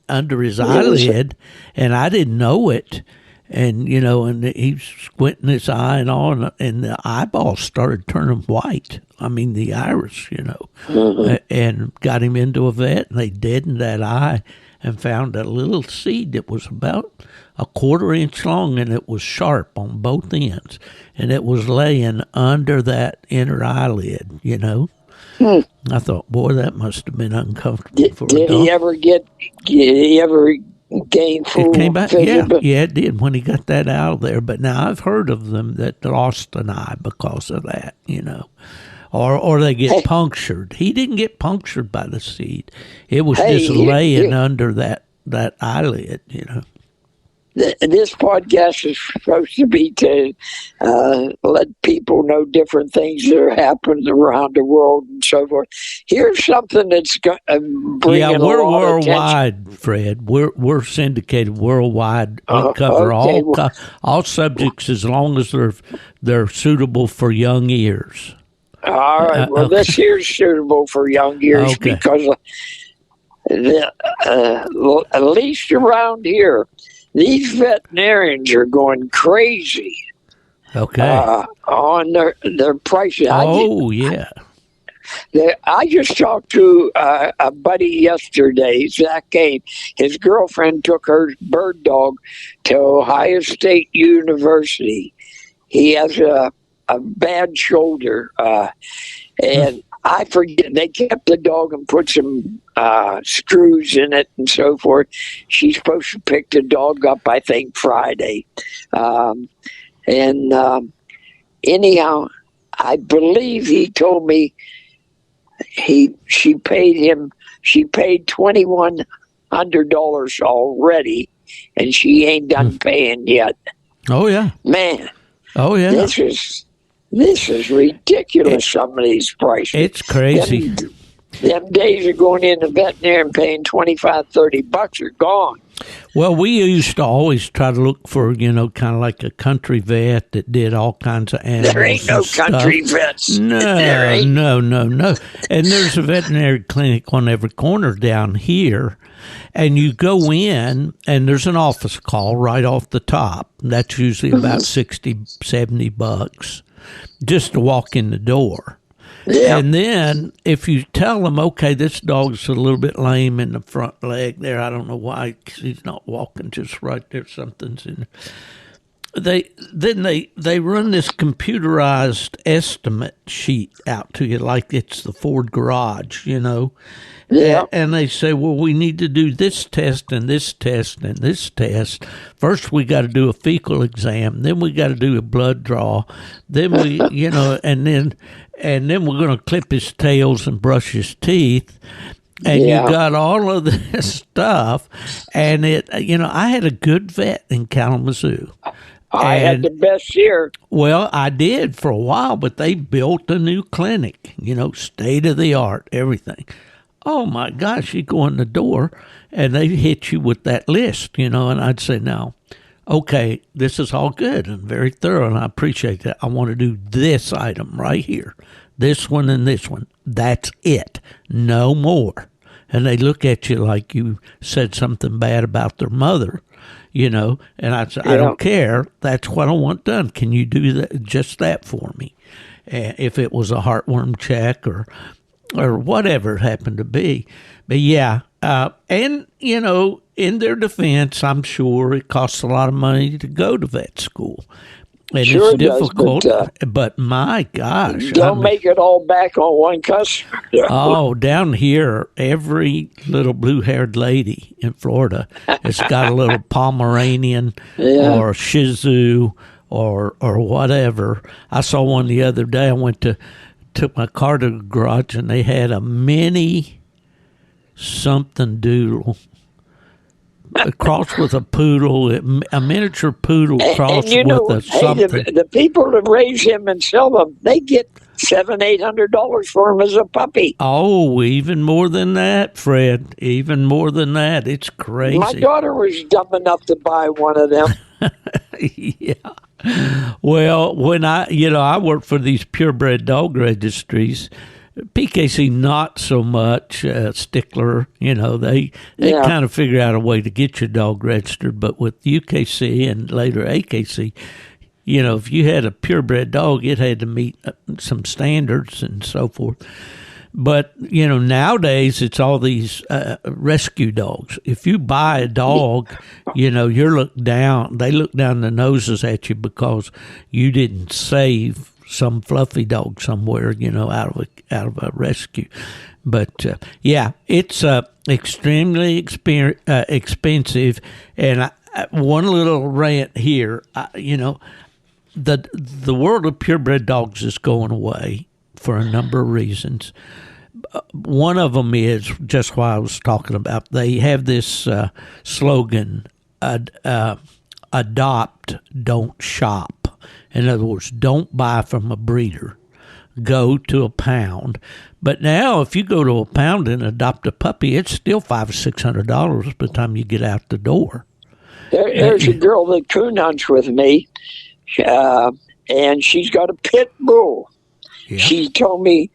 under his eyelid, and I didn't know it. And, and he's squinting his eye and all, and the eyeballs started turning white. I mean, the iris, and got him into a vet, and they deadened that eye and found a little seed that was about a 1/4 inch long, and it was sharp on both ends, and it was laying under that inner eyelid, I thought, boy, that must have been uncomfortable for a dog. Did he ever gain full It came back, vision? yeah, it did when he got that out of there. But now I've heard of them that lost an eye because of that, or they get punctured. He didn't get punctured by the seed. It was just laying under that eyelid, This podcast is supposed to be to let people know different things that are happening around the world and so forth. Here's something that's bringing a we're lot of worldwide, attention. Fred. We're syndicated worldwide. We cover all subjects as long as they're suitable for young ears. All right. Well, this here's suitable for young ears because at least around here, these veterinarians are going crazy. Okay. On their prices. I just talked to a buddy yesterday, Zach Kane. His girlfriend took her bird dog to Ohio State University. He has a bad shoulder, and I forget, they kept the dog and put some screws in it and so forth. She's supposed to pick the dog up, I think, Friday. Anyhow, I believe he told me she paid $2,100 already, and she ain't done paying yet. Oh yeah, man. Oh yeah, this is ridiculous. Some of these prices, it's crazy. Them days of going in the veterinary and paying $25-$30 are gone. Well, we used to always try to look for, kind of like a country vet that did all kinds of animals. There ain't no country vets. No. And there's a veterinary clinic on every corner down here. And you go in, and there's an office call right off the top. That's usually about $60-$70 just to walk in the door. Yeah. And then if you tell them, okay, this dog's a little bit lame in the front leg there, I don't know why, 'cause he's not walking just right there, something's in there. They run this computerized estimate sheet out to you like it's the Ford garage, Yeah. And they say, well, we need to do this test and this test and this test. First, we got to do a fecal exam. Then we got to do a blood draw. Then we, and then we're going to clip his tails and brush his teeth. And you got all of this stuff. And I had a good vet in Kalamazoo. I had the best here. Well, I did for a while, but they built a new clinic, state of the art, everything. Oh, my gosh, you go in the door, and they hit you with that list, and I'd say, no, okay, this is all good and very thorough, and I appreciate that. I want to do this item right here, this one and this one. That's it, no more. and they look at you like you said something bad about their mother, and I said, I don't care. That's what I want done. Can you do that, just that for me? If it was a heartworm check or whatever it happened to be. But yeah, and, in their defense, I'm sure it costs a lot of money to go to vet school. And sure it's difficult, but my gosh. Don't make it all back on one customer. Oh, down here, every little blue-haired lady in Florida has got a little Pomeranian or Shih Tzu or whatever. I saw one the other day. I took my car to the garage, and they had a mini something doodle. A cross with a poodle, a miniature poodle cross with a something. The people that raise him and sell them, they get $700-800 for him as a puppy. Oh, even more than that, Fred. Even more than that. It's crazy. My daughter was dumb enough to buy one of them. Yeah. Well, when I worked for these purebred dog registries. PKC not so much stickler, they kind of figure out a way to get your dog registered, but with UKC and later AKC, if you had a purebred dog, it had to meet some standards and so forth. But, nowadays it's all these rescue dogs. If you buy a dog, you're looked down, they look down their noses at you because you didn't save some fluffy dog somewhere, out of a rescue. But it's extremely expensive. And one little rant here, the world of purebred dogs is going away for a number of reasons. One of them is just what I was talking about. They have this slogan, adopt, don't shop. In other words, don't buy from a breeder. Go to a pound. But now, if you go to a pound and adopt a puppy, it's still $500 or $600 by the time you get out the door. There's a girl that coon hunts with me, and she's got a pit bull. Yeah. She told me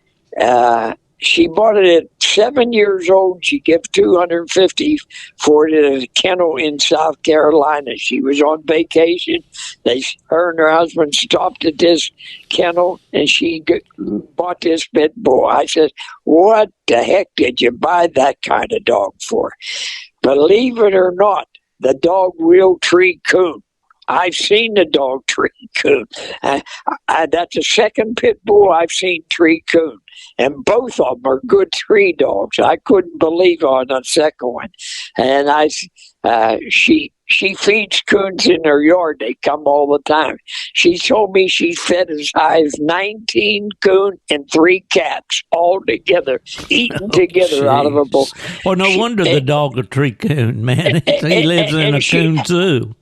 she bought it at 7 years old. She gave $250 for it at a kennel in South Carolina. She was on vacation. Her and her husband stopped at this kennel, and she bought this pit bull. I said, "What the heck did you buy that kind of dog for?" Believe it or not, the dog will tree coon. I've seen the dog tree coon. That's the second pit bull I've seen tree coon. And both of them are good tree dogs. I couldn't believe on the second one. And she feeds coons in her yard. They come all the time. She told me she fed as high as 19 coon and 3 cats all together, eating together out of a bowl. Well, no wonder the dog a tree coon, man. He lives in a coon zoo.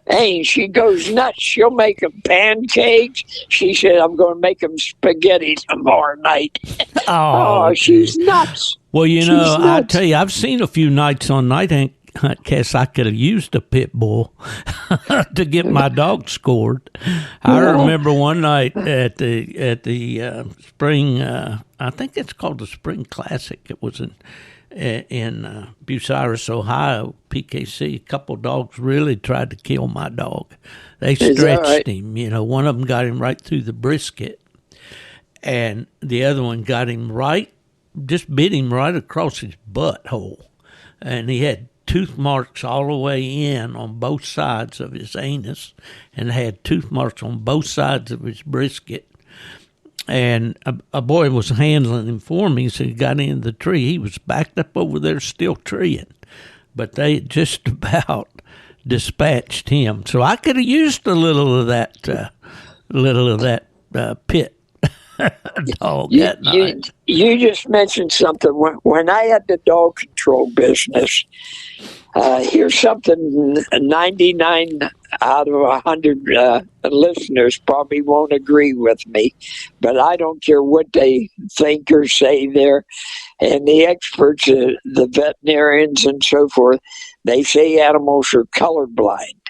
Hey, she goes nuts. She'll make them pancakes. She said, "I'm going to make them spaghetti tomorrow night." Oh, she's nuts. Well, I tell you, I've seen a few nights on night hunt casts I could have used a pit bull to get my dog scored. I remember one night at the spring, I think it's called the Spring Classic. It was in Bucyrus, Ohio, PKC. A couple dogs really tried to kill my dog. They stretched him. One of them got him right through the brisket, and the other one got him just bit him right across his butthole, and he had tooth marks all the way in on both sides of his anus, and had tooth marks on both sides of his brisket. And a boy was handling him for me, so he got into the tree. He was backed up over there still treeing, but they just about dispatched him. So I could have used a little of that pit dog that night. You just mentioned something. When I had the dog control business, here's something 99 out of 100 listeners probably won't agree with me, but I don't care what they think or say there. And the experts, the veterinarians and so forth, they say animals are colorblind.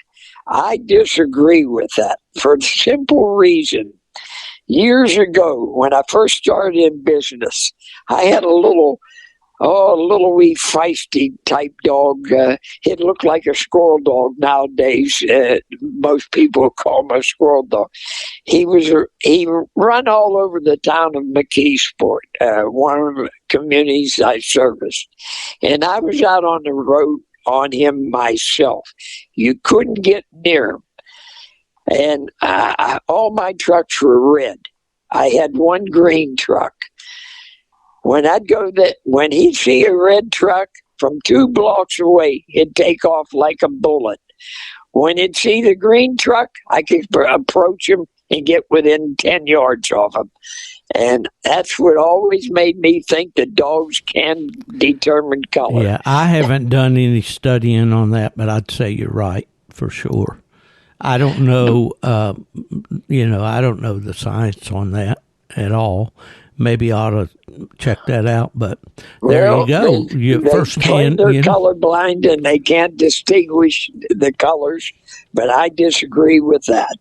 I disagree with that for the simple reason. Years ago, when I first started in business, I had a little a little wee feisty type dog. It looked like a squirrel dog nowadays. Most people call him a squirrel dog. He run all over the town of McKeesport, one of the communities I serviced. And I was out on the road on him myself. You couldn't get near him. And all my trucks were red. I had one green truck. When he'd see a red truck from 2 blocks away, he'd take off like a bullet. When he'd see the green truck, I could approach him and get within 10 yards of him. And that's what always made me think that dogs can determine color. Yeah, I haven't done any studying on that, but I'd say you're right for sure. I don't know, I don't know the science on that at all. Maybe I ought to check that out, but there you go. They're colorblind and they can't distinguish the colors, but I disagree with that.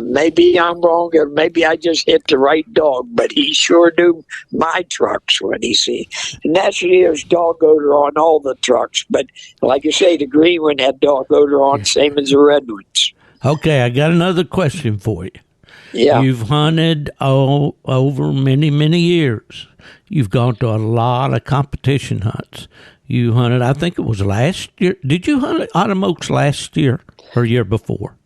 Maybe I'm wrong, or maybe I just hit the right dog, but he sure knew my trucks when he see. And naturally, there's dog odor on all the trucks, but like you say, the green one had dog odor on, same as the red ones. Okay, I got another question for you. Yeah. You've hunted over many, many years. You've gone to a lot of competition hunts. You hunted, I think it was last year. Did you hunt at Autumn Oaks last year or year before?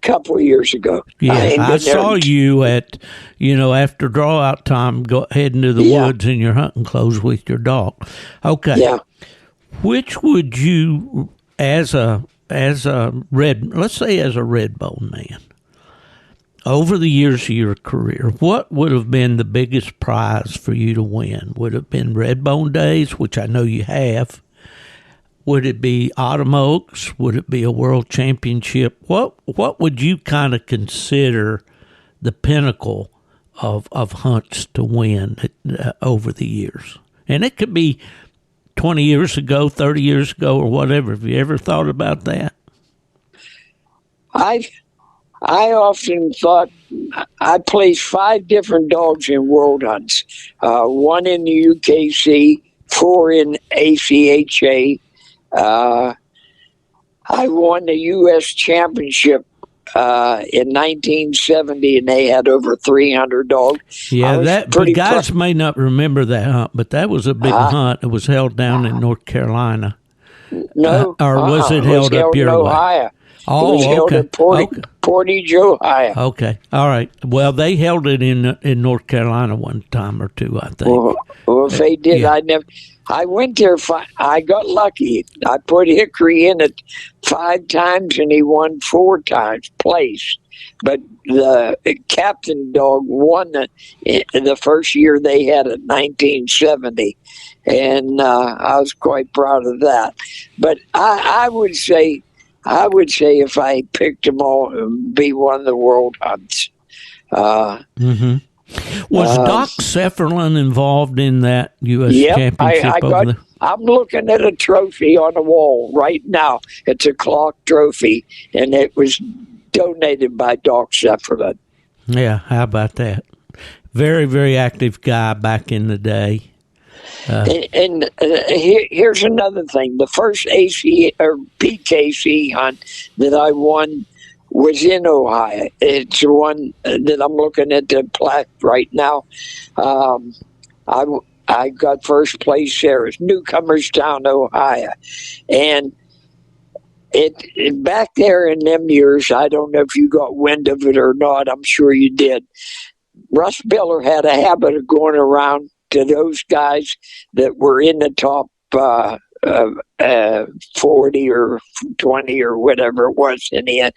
Couple of years ago. Yeah, I saw you at, after draw out time, heading to the woods in your hunting clothes with your dog. Okay. Yeah. Which would you, as a red bone man, over the years of your career, what would have been the biggest prize for you to win? Would it have been red bone days, which I know you have? Would it be Autumn Oaks? Would it be a world championship? What would you kind of consider the pinnacle of hunts to win over the years? And it could be 20 years ago, 30 years ago, or whatever. Have you ever thought about that? I often thought I placed 5 different dogs in world hunts, 1 in the UKC, 4 in ACHA. I won the U.S. championship in 1970, and they had over 300 dogs. Yeah, but guys may not remember that hunt, but that was a big hunt. It was held down in North Carolina. No, or was it held up your way? Ohio. Oh, it was held at Portage, Ohio. Okay, all right. Well, they held it in North Carolina one time or two, I think. Well, if they did, I went there. I got lucky. I put Hickory in it 5 times, and he won 4 times, placed. But the captain dog won the first year they had it, 1970, and I was quite proud of that. But I would say if I picked them all, it would be one of the world hunts. Was Doc Sefferlin involved in that U.S. championship? I'm looking at a trophy on the wall right now. It's a clock trophy, and it was donated by Doc Sefferlin. Yeah, how about that? Very, very active guy back in the day. Here's another thing. The first AC or PKC hunt that I won was in Ohio. It's the one that I'm looking at the plaque right now. I got first place there. It's Newcomerstown, Ohio. And it back there in them years, I don't know if you got wind of it or not. I'm sure you did. Russ Biller had a habit of going around to those guys that were in the top 40 or 20 or whatever it was in the end.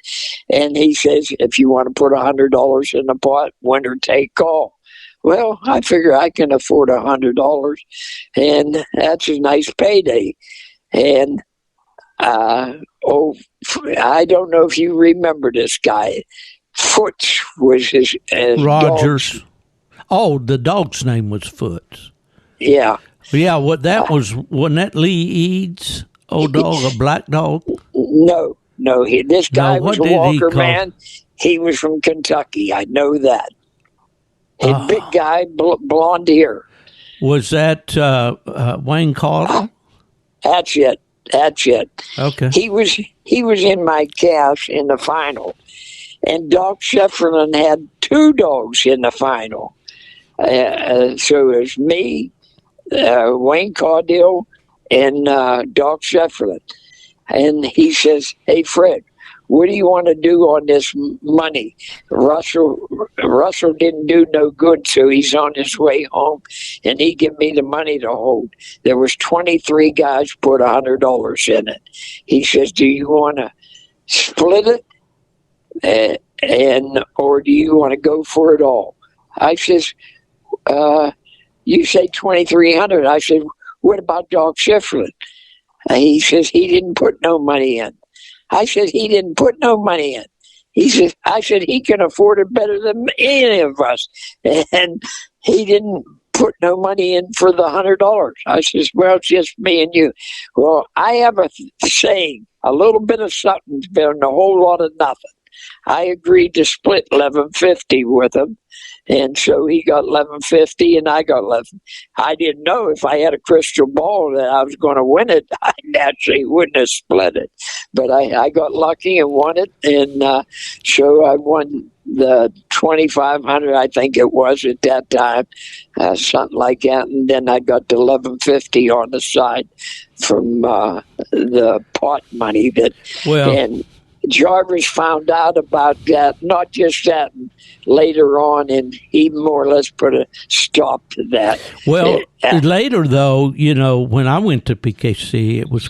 And he says, if you want to put $100 in the pot, winner take all. Well, I figure I can afford $100, and that's a nice payday. And I don't know if you remember this guy. Foots was his Rogers. Dog's. Oh, the dog's name was Foots. Yeah. Yeah, wasn't that Lee Eads? Old dog, a black dog? No. This guy was a Walker man. He was from Kentucky. I know that. A big guy, blonde hair. Was that Wayne Caudle? That's it. Okay. He was in my cast in the final, and Doc Shefferlin had 2 dogs in the final. So it was me, Wayne Caudle, and Doc Shefferlin. And he says, "Hey, Fred, what do you want to do on this money?" Russell didn't do no good, so he's on his way home, and he give me the money to hold. There was 23 guys put $100 in it. He says, "Do you want to split it, or do you want to go for it all?" I says, "You say 2,300." I said, "What about Doc Shefferlin?" He says, "He didn't put no money in." I said, "He didn't put no money in." I said, "He can afford it better than any of us." And he didn't put no money in for the $100. I says, "Well, it's just me and you." Well, I have a saying, a little bit of something's better than a whole lot of nothing. I agreed to split $11.50 with him. And so he got $11.50 and I got 11. I didn't know if I had a crystal ball that I was going to win it. I naturally wouldn't have split it. But I got lucky and won it. And so I won the 2,500, I think it was at that time, something like that. And then I got the $11.50 on the side from the pot money that. Well, and Jarvis found out about that, not just that, later on, and he more or less put a stop to that. Well, later, though, you know, when I went to PKC, it was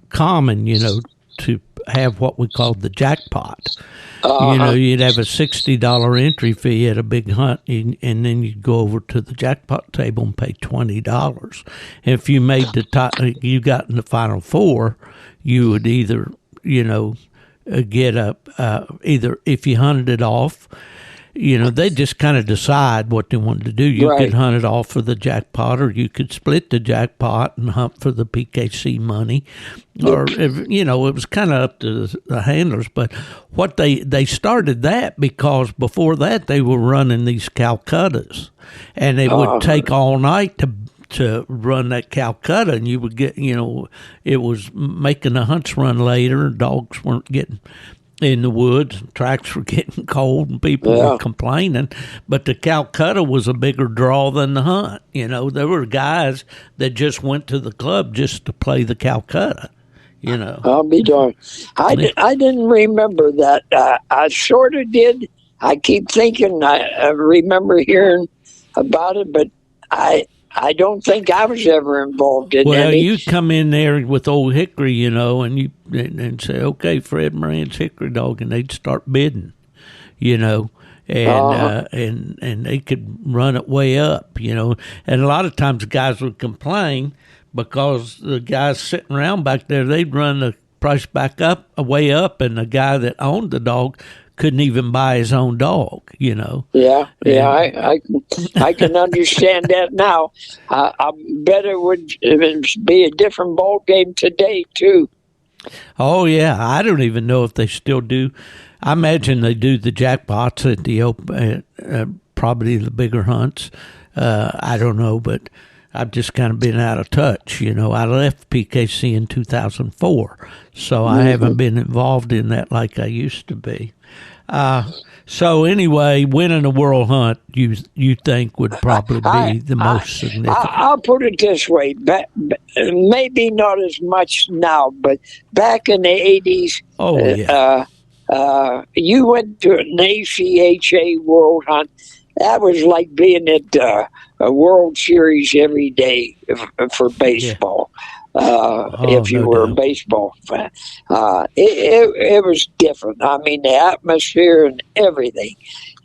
common, you know, to have what we called the jackpot. You know, you'd have a $60 entry fee at a big hunt, and then you'd go over to the jackpot table and pay $20. If you made you got in the final 4, you would either, you know, get either if you hunted it off, you know, they just kind of decide what they wanted to do. You could hunt it off for the jackpot, or you could split the jackpot and hunt for the PKC money, or you know, it was kind of up to the handlers. But what they started that because before that they were running these Calcuttas, and it would take all night to run that Calcutta, and you would get, you know, it was making the hunts run later. Dogs weren't getting in the woods, tracks were getting cold, and people were complaining. But the Calcutta was a bigger draw than the hunt. You know, there were guys that just went to the club just to play the Calcutta. You know, I'll be darned. I didn't remember that. I sort of did. I keep thinking I remember hearing about it, but I don't think I was ever involved in well, any. you come in there with old Hickory, you know, and say, "Okay, Fred Moran's Hickory dog," and they'd start bidding, you know, and they could run it way up, you know. And a lot of times guys would complain because the guys sitting around back there, they'd run the price back up, way up, and the guy that owned the dog couldn't even buy his own dog, you know. Yeah, I can understand that now. I bet it would be a different ball game today too. Oh yeah, I don't even know if they still do. I imagine they do the jackpots at the open, probably the bigger hunts. I don't know, but I've just kind of been out of touch. You know, I left PKC in 2004, so I haven't been involved in that like I used to be. So anyway, winning a world hunt, you think would probably be the most significant? I'll put it this way: maybe not as much now, but back in the 80s, you went to an ACHA World Hunt. That was like being at a World Series every day for baseball. If you were a baseball fan, it was different. I mean, the atmosphere and everything.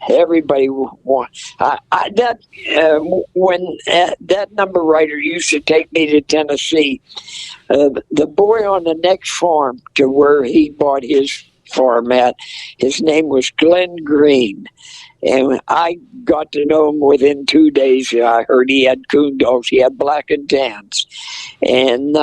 Everybody won. When that number writer used to take me to Tennessee, the boy on the next farm to where he bought his farm at. His name was Glenn Green. And I got to know him within 2 days. I heard he had coon dogs. He had black and tans. And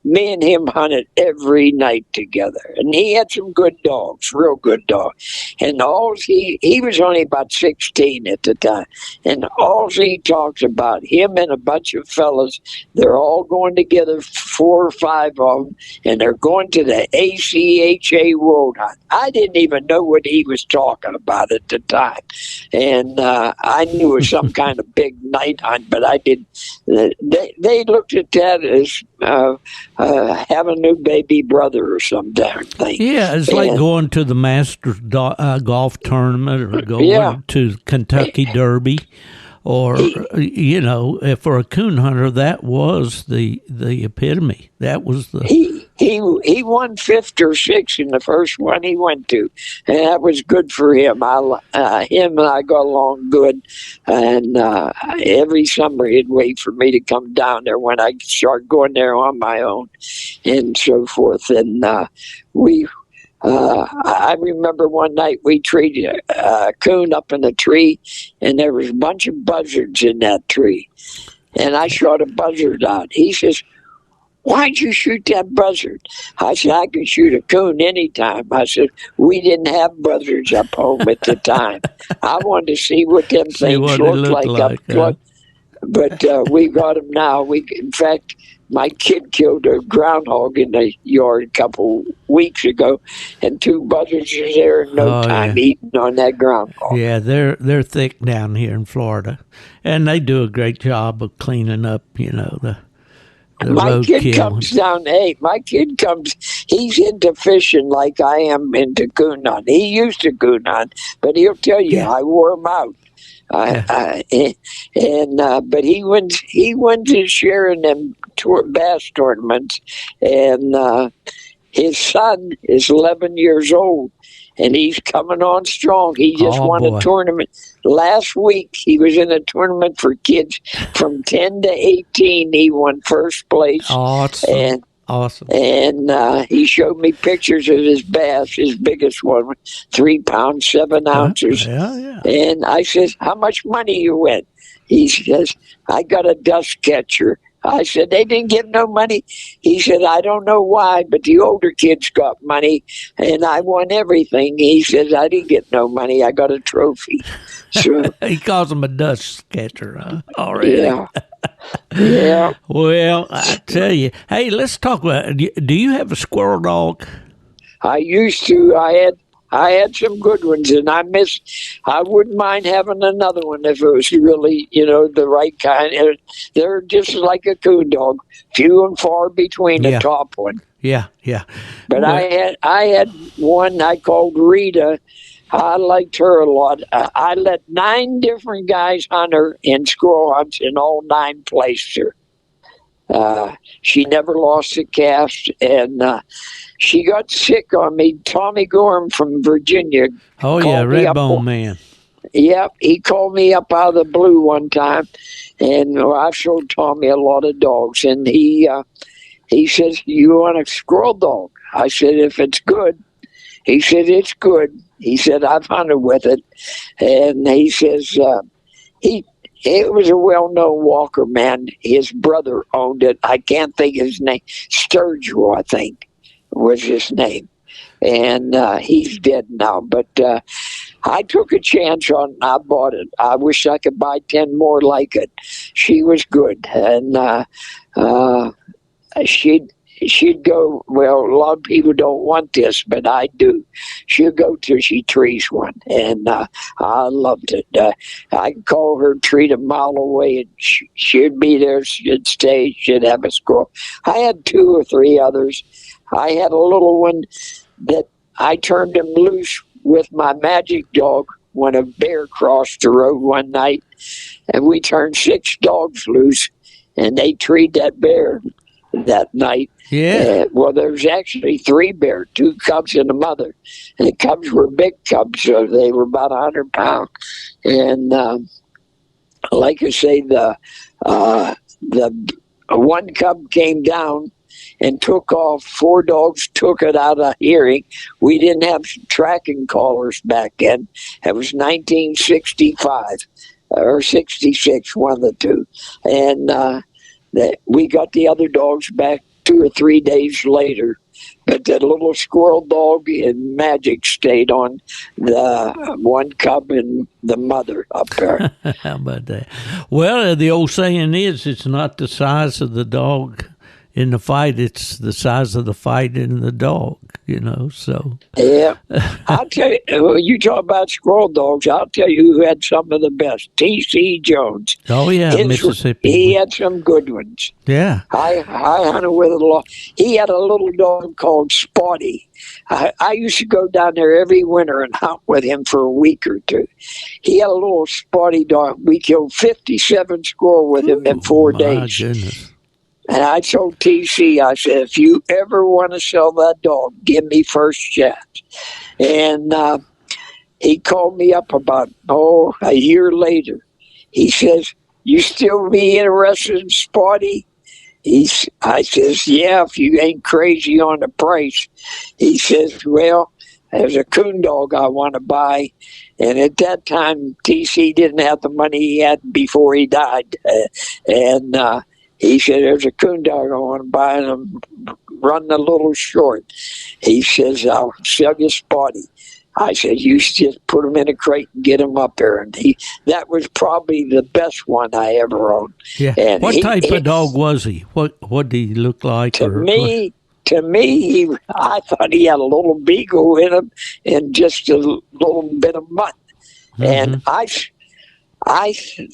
me and him hunted every night together. And he had some good dogs, real good dogs. And he was only about 16 at the time. And all he talks about, him and a bunch of fellas, they're all going together, 4 or 5 of them, and they're going to the ACHA World Hunt. I didn't even know what he was talking about at the time. And I knew it was some kind of big night hunt, but I didn't. They looked at that as have a new baby brother or some damn thing. Yeah, it's like going to the Masters golf tournament or going to Kentucky Derby, or for a coon hunter, that was the epitome. That was the he won 5th or 6th in the first one he went to, and that was good for him. Him and I got along good, and every summer he'd wait for me to come down there when I started going there on my own, and so forth. And I remember one night we treated a coon up in a tree, and there was a bunch of buzzards in that tree, and I shot a buzzard out. He says, "Why'd you shoot that buzzard?" I said, "I can shoot a coon anytime." I said, "We didn't have buzzards up home at the time. I wanted to see what them things looked like up close." But we got them now. In fact, my kid killed a groundhog in the yard a couple weeks ago, and 2 buzzards are there in no time eating on that groundhog. Yeah, they're thick down here in Florida, and they do a great job of cleaning up, the my kid comes down. Hey, my kid comes. He's into fishing like I am into coon hunt. He used to coon hunt, but he'll tell you I wore him out. But he went to sharing them bass tournaments, and his son is 11 years old, and he's coming on strong. He just won a tournament last week. He was in a tournament for kids from 10 to 18. He won first place. Awesome. And he showed me pictures of his bass. His biggest one was 3 pounds, 7 ounces. And I says, "How much money you win?" He says, "I got a dust catcher." I said, "They didn't give no money." He said, "I don't know why, but the older kids got money, and I won everything." He says, "I didn't get no money. I got a trophy." So, he calls them a dust catcher already. Yeah. Well, I tell you, hey, let's talk about. Do you have a squirrel dog? I used to. I had some good ones, and I wouldn't mind having another one if it was really, the right kind. They're just like a coon dog, few and far between the top one. Yeah. But I had one I called Rita. I liked her a lot. I let 9 different guys hunt her in squirrel hunts, and all 9 placed her. She never lost a cast, and she got sick on me. Tommy Gorham from Virginia. Redbone man. Yep, he called me up out of the blue one time, and I showed Tommy a lot of dogs, and he says, "You want a squirrel dog?" I said, "If it's good." He said, "It's good." He said, "I've hunted with it." And he says, it was a well-known walker man. His brother owned it. I can't think of his name. Sturgill, I think, was his name. And he's dead now. But I took a chance on it. I bought it. I wish I could buy 10 more like it. She was good. And she'd go, well, a lot of people don't want this, but I do. She'll go till she trees one, and I loved it. I could call her, treat a mile away, and she'd be there. She'd stay. She'd have a squirrel. I had 2 or 3 others. I had a little one that I turned him loose with my magic dog when a bear crossed the road one night, and we turned 6 dogs loose, and they treed that bear that night. Well, there was actually 3 bears, 2 cubs and a mother. And the cubs were big cubs, so they were about 100 pounds. And like I say, the one cub came down, and took off. 4 dogs took it out of hearing. We didn't have tracking collars back then. It was 1965 or 66, one of the two. And we got the other dogs back 2 or 3 days later. But that little squirrel dog and Magic stayed on the one cub and the mother up there. How about that? Well, the old saying is, it's not the size of the dog in the fight, it's the size of the fight in the dog, so. Yeah. I'll tell you, you talk about squirrel dogs, I'll tell you who had some of the best. T.C. Jones. Oh, yeah, Mississippi. He had some good ones. Yeah. I hunted with a lot. He had a little dog called Spotty. I used to go down there every winter and hunt with him for a week or two. He had a little Spotty dog. We killed 57 squirrel with him in 4 days. Goodness. And I told TC, I said, if you ever want to sell that dog, give me first chance. And he called me up about, a year later. He says, you still be interested in Spotty? I says, yeah, if you ain't crazy on the price. He says, well, there's a coon dog I want to buy. And at that time, TC didn't have the money he had before he died. He said, there's a coon dog I want to buy, and I'm running a little short. He says, I'll sell you Spotty. I said, you just put him in a crate and get him up there. And that was probably the best one I ever owned. Yeah. And what type of dog was he? What did he look like? To me, I thought he had a little beagle in him and just a little bit of mutt. Mm-hmm. And I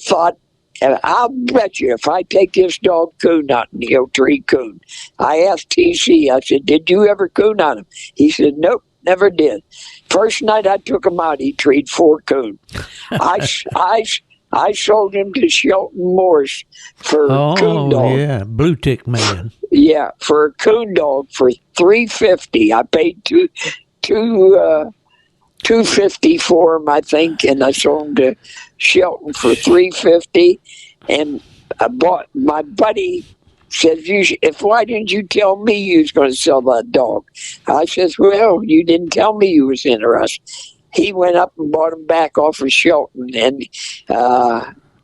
thought, I'll bet you if I take this dog coon hunting, he'll tree coon. I asked TC, I said, did you ever coon on him? He said, nope, never did. First night I took him out, he treed 4 coon. I sold him to Shelton Morse for coon dog. Oh, yeah, blue tick man. Yeah, for a coon dog for $350. I paid $250 for him, I think, and I sold him to Shelton for $350. And my buddy says, why didn't you tell me you was going to sell that dog? I says, well, you didn't tell me you was interested. He went up and bought him back off of Shelton, and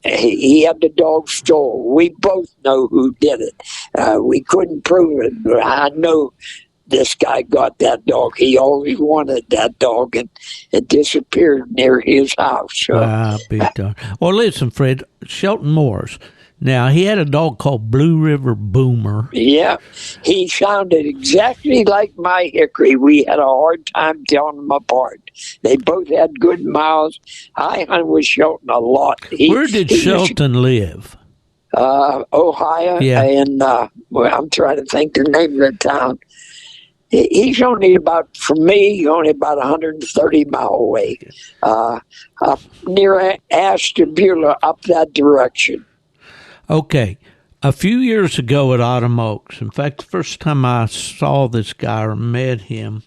he had the dog stole. We both know who did it. We couldn't prove it, but I know this guy got that dog. He always wanted that dog, and it disappeared near his house. So. Big dog. Well, listen, Fred, Shelton Morse. Now, he had a dog called Blue River Boomer. Yeah, he sounded exactly like my Hickory. We had a hard time telling them apart. They both had good mouths. I hunted with Shelton a lot. Where did Shelton live? Ohio. Yeah. And I'm trying to think the name of the town. He's only about 130 miles away, up near Ashtabula, up that direction. Okay. A few years ago at Autumn Oaks, in fact, the first time I saw this guy or met him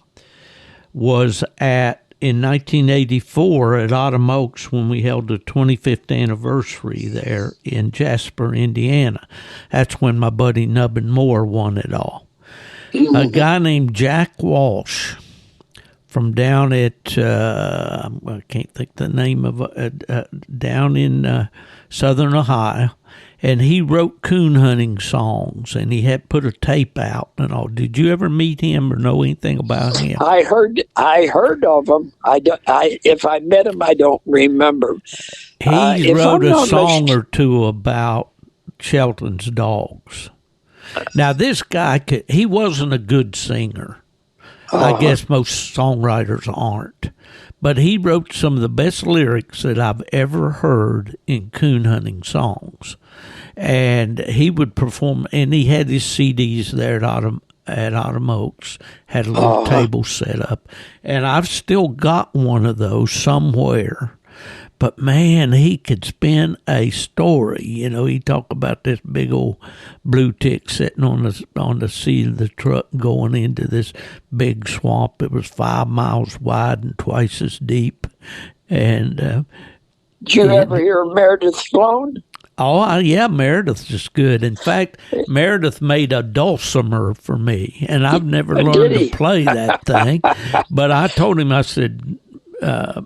was in 1984 at Autumn Oaks when we held the 25th anniversary there in Jasper, Indiana. That's when my buddy Nubbin Moore won it all. A guy named Jack Walsh from down at, I can't think the name of down in southern Ohio, and he wrote coon hunting songs, and he had put a tape out and all. Did you ever meet him or know anything about him? I heard of him. If I met him, I don't remember. He wrote a song or two about Shelton's dogs. Now, this guy, he wasn't a good singer. I guess most songwriters aren't. But he wrote some of the best lyrics that I've ever heard in coon hunting songs. And he would perform, and he had his CDs there at Autumn Oaks, had a little table set up. And I've still got one of those somewhere. But, man, he could spin a story. You know, he talked about this big old blue tick sitting on the seat of the truck going into this big swamp. It was 5 miles wide and twice as deep. And did you ever hear Meredith Sloan? Oh, yeah, Meredith's just good. In fact, Meredith made a dulcimer for me, and I've never learned to play that thing. But I told him, I said,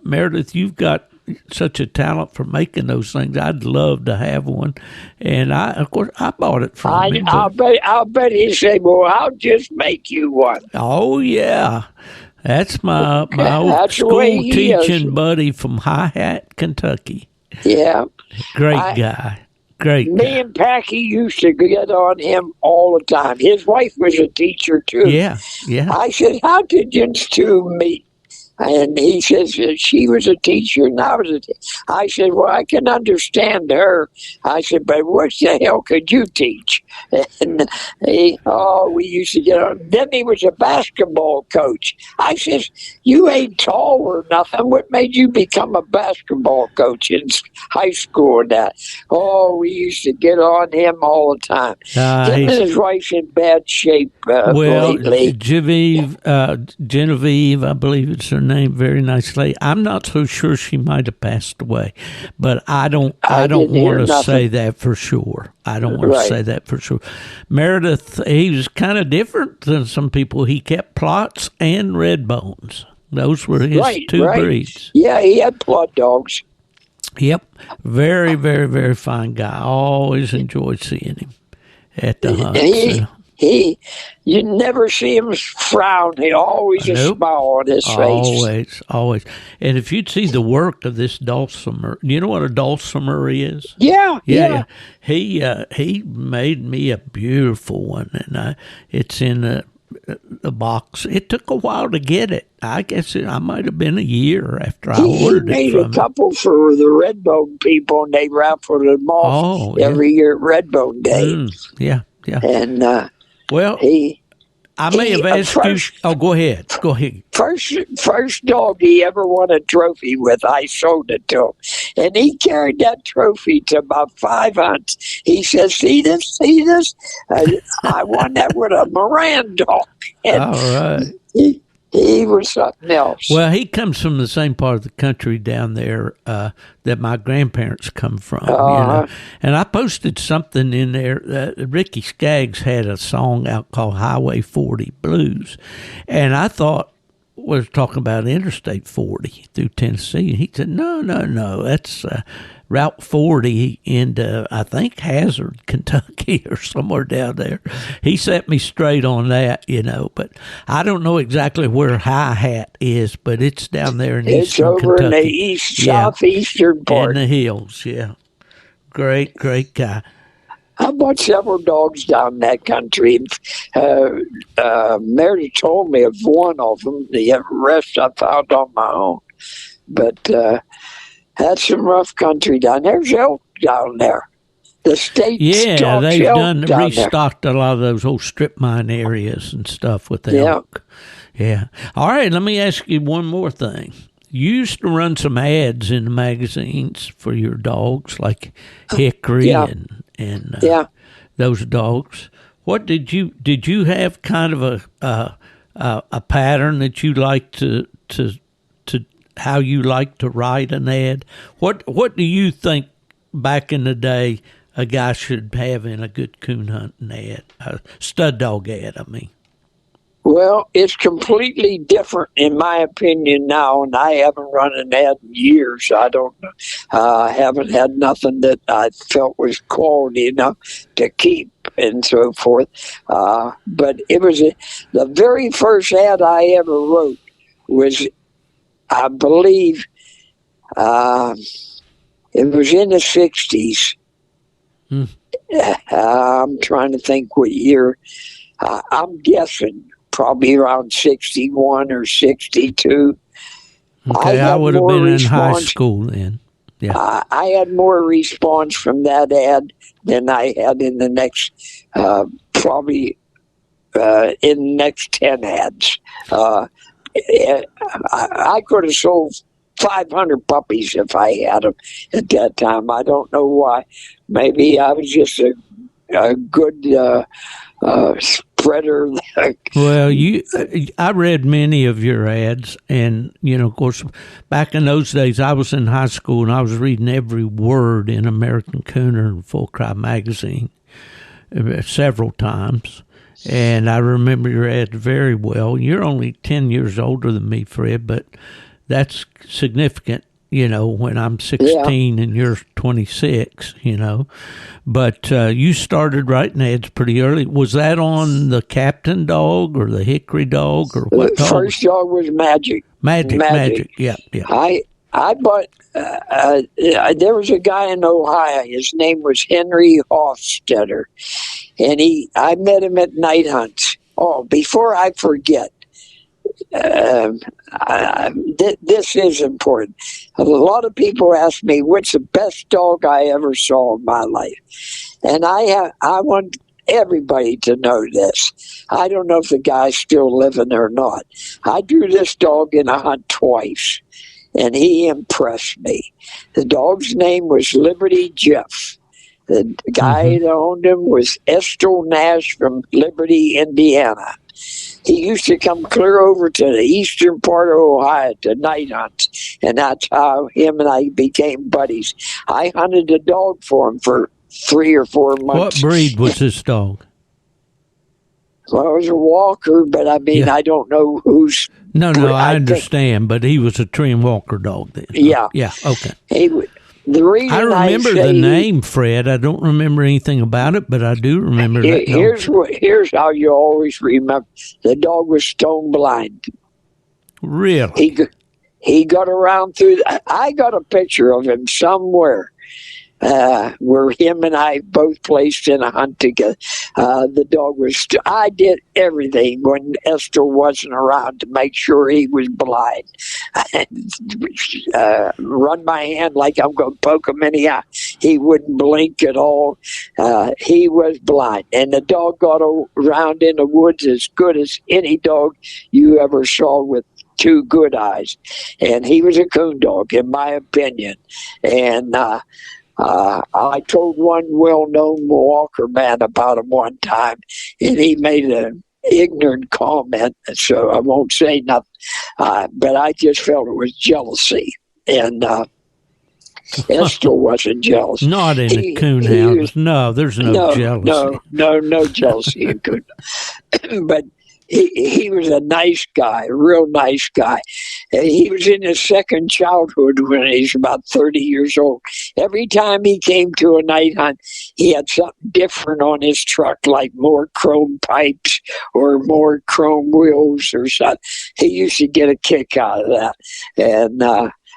Meredith, you've got such a talent for making those things. I'd love to have one. And of course, I bought it from him. I'll bet he said, well, I'll just make you one. Oh, yeah. That's my old school teaching buddy from High Hat, Kentucky. Yeah. Great guy. Me and Packy used to get on him all the time. His wife was a teacher, too. Yeah. I said, how did you two meet? And he says, she was a teacher and I was a teacher. I said, well, I can understand her. I said, but what the hell could you teach? And we used to get on. Then he was a basketball coach. I said, you ain't tall or nothing. What made you become a basketball coach in high school and that? Oh, we used to get on him all the time. Him and his wife's in bad shape lately. Genevieve, I believe it's her name, very nice lady. I'm not so sure, she might have passed away, but I don't want to say that for sure. I don't want to say that for sure. Meredith, he was kind of different than some people. He kept Plots and Red Bones. Those were his two breeds. Yeah, he had Plot dogs. Yep. Very, very, very fine guy. I always enjoyed seeing him at the hunts. You never see him frown. He always a smile on his face. Always. And if you'd see the work of this dulcimer, you know what a dulcimer is? Yeah. He made me a beautiful one, and it's in the box. It took a while to get it. I guess I might have been a year after I ordered it. He made a couple for the Redbone people, and they raffled them off every year at Redbone Day. Yeah. And well, I may have asked you. Oh, go ahead. First dog he ever won a trophy with, I sold it to him. And he carried that trophy to about 5 hunts. He says, see this? I won that with a Moran dog. And all right. He was something else. Well, he comes from the same part of the country down there that my grandparents come from. You know? And I posted something in there. Ricky Skaggs had a song out called Highway 40 Blues. And I thought, was talking about Interstate 40 through Tennessee. And he said, no, that's Route 40 into, I think, Hazard, Kentucky, or somewhere down there. He set me straight on that, but I don't know exactly where High Hat is, but it's down there in eastern Kentucky. It's over in the southeastern part. In the hills, yeah. Great guy. I bought several dogs down in that country. Mary told me of one of them. The rest I found on my own. But had some rough country down there. There's elk down there. The state they've restocked a lot of those old strip mine areas and stuff with the elk. Yeah. All right, let me ask you one more thing. You used to run some ads in the magazines for your dogs, like Hickory and those dogs. What did you have kind of a pattern that you like to how you like to write an ad? What do you think back in the day a guy should have in a good coon hunting ad, a stud dog ad? I mean. Well, it's completely different in my opinion now, and I haven't run an ad in years. I don't know. I haven't had nothing that I felt was quality enough to keep and so forth. But it was the very first ad I ever wrote was, I believe, it was in the 60s. I'm trying to think what year. I'm guessing probably around 61 or 62. Okay, I would have been in high school then. Yeah, I had more response from that ad than I had in the next, probably in the next 10 ads. I could have sold 500 puppies if I had them at that time. I don't know why. Maybe I was just a good predator. Well, I read many of your ads, and of course, back in those days, I was in high school and I was reading every word in American Cooner and Full Cry magazine several times, and I remember your ads very well. You're only 10 years older than me, Fred, but that's significant. When I'm 16 and you're 26, But you started writing ads pretty early. Was that on the Captain dog or the Hickory dog or what The dog? first dog was Magic. Magic. Yeah. I bought. There was a guy in Ohio. His name was Henry Hofstetter, and I met him at night hunts. Oh, before I forget. This is important. A lot of people ask me what's the best dog I ever saw in my life, and I want everybody to know this. I don't know if the guy's still living or not. I drew this dog in a hunt twice, and he impressed me. The dog's name was Liberty Jeff. The guy that owned him was Estel Nash from Liberty, Indiana. He used to come clear over to the eastern part of Ohio to night hunts, and that's how him and I became buddies. I hunted a dog for him for 3 or 4 months. What breed was this dog? Well, it was a walker, but I don't know who's. No, I understand, but he was a tree and walker dog then. Yeah. Yeah, okay. The reason I remember the name, Fred. I don't remember anything about it, but I do remember that dog. Here's how you always remember. The dog was stone blind. Really? He got around through. I got a picture of him somewhere where him and I both placed in a hunt together. The dog was. I did everything when Esther wasn't around to make sure he was blind. Run my hand like I'm going to poke him in the eye. He wouldn't blink at all. He was blind, and the dog got around in the woods as good as any dog you ever saw with 2 good eyes. And he was a coon dog, in my opinion. And I told one well-known Walker man about him one time, and he made an ignorant comment, so I won't say nothing. But I just felt it was jealousy, and Esther wasn't jealous. Not in a coonhound. No, there's no jealousy. No jealousy in coon. But he was a nice guy, a real nice guy. He was in his second childhood when he was about 30 years old. Every time he came to a night hunt, he had something different on his truck, like more chrome pipes or more chrome wheels or something. He used to get a kick out of that. And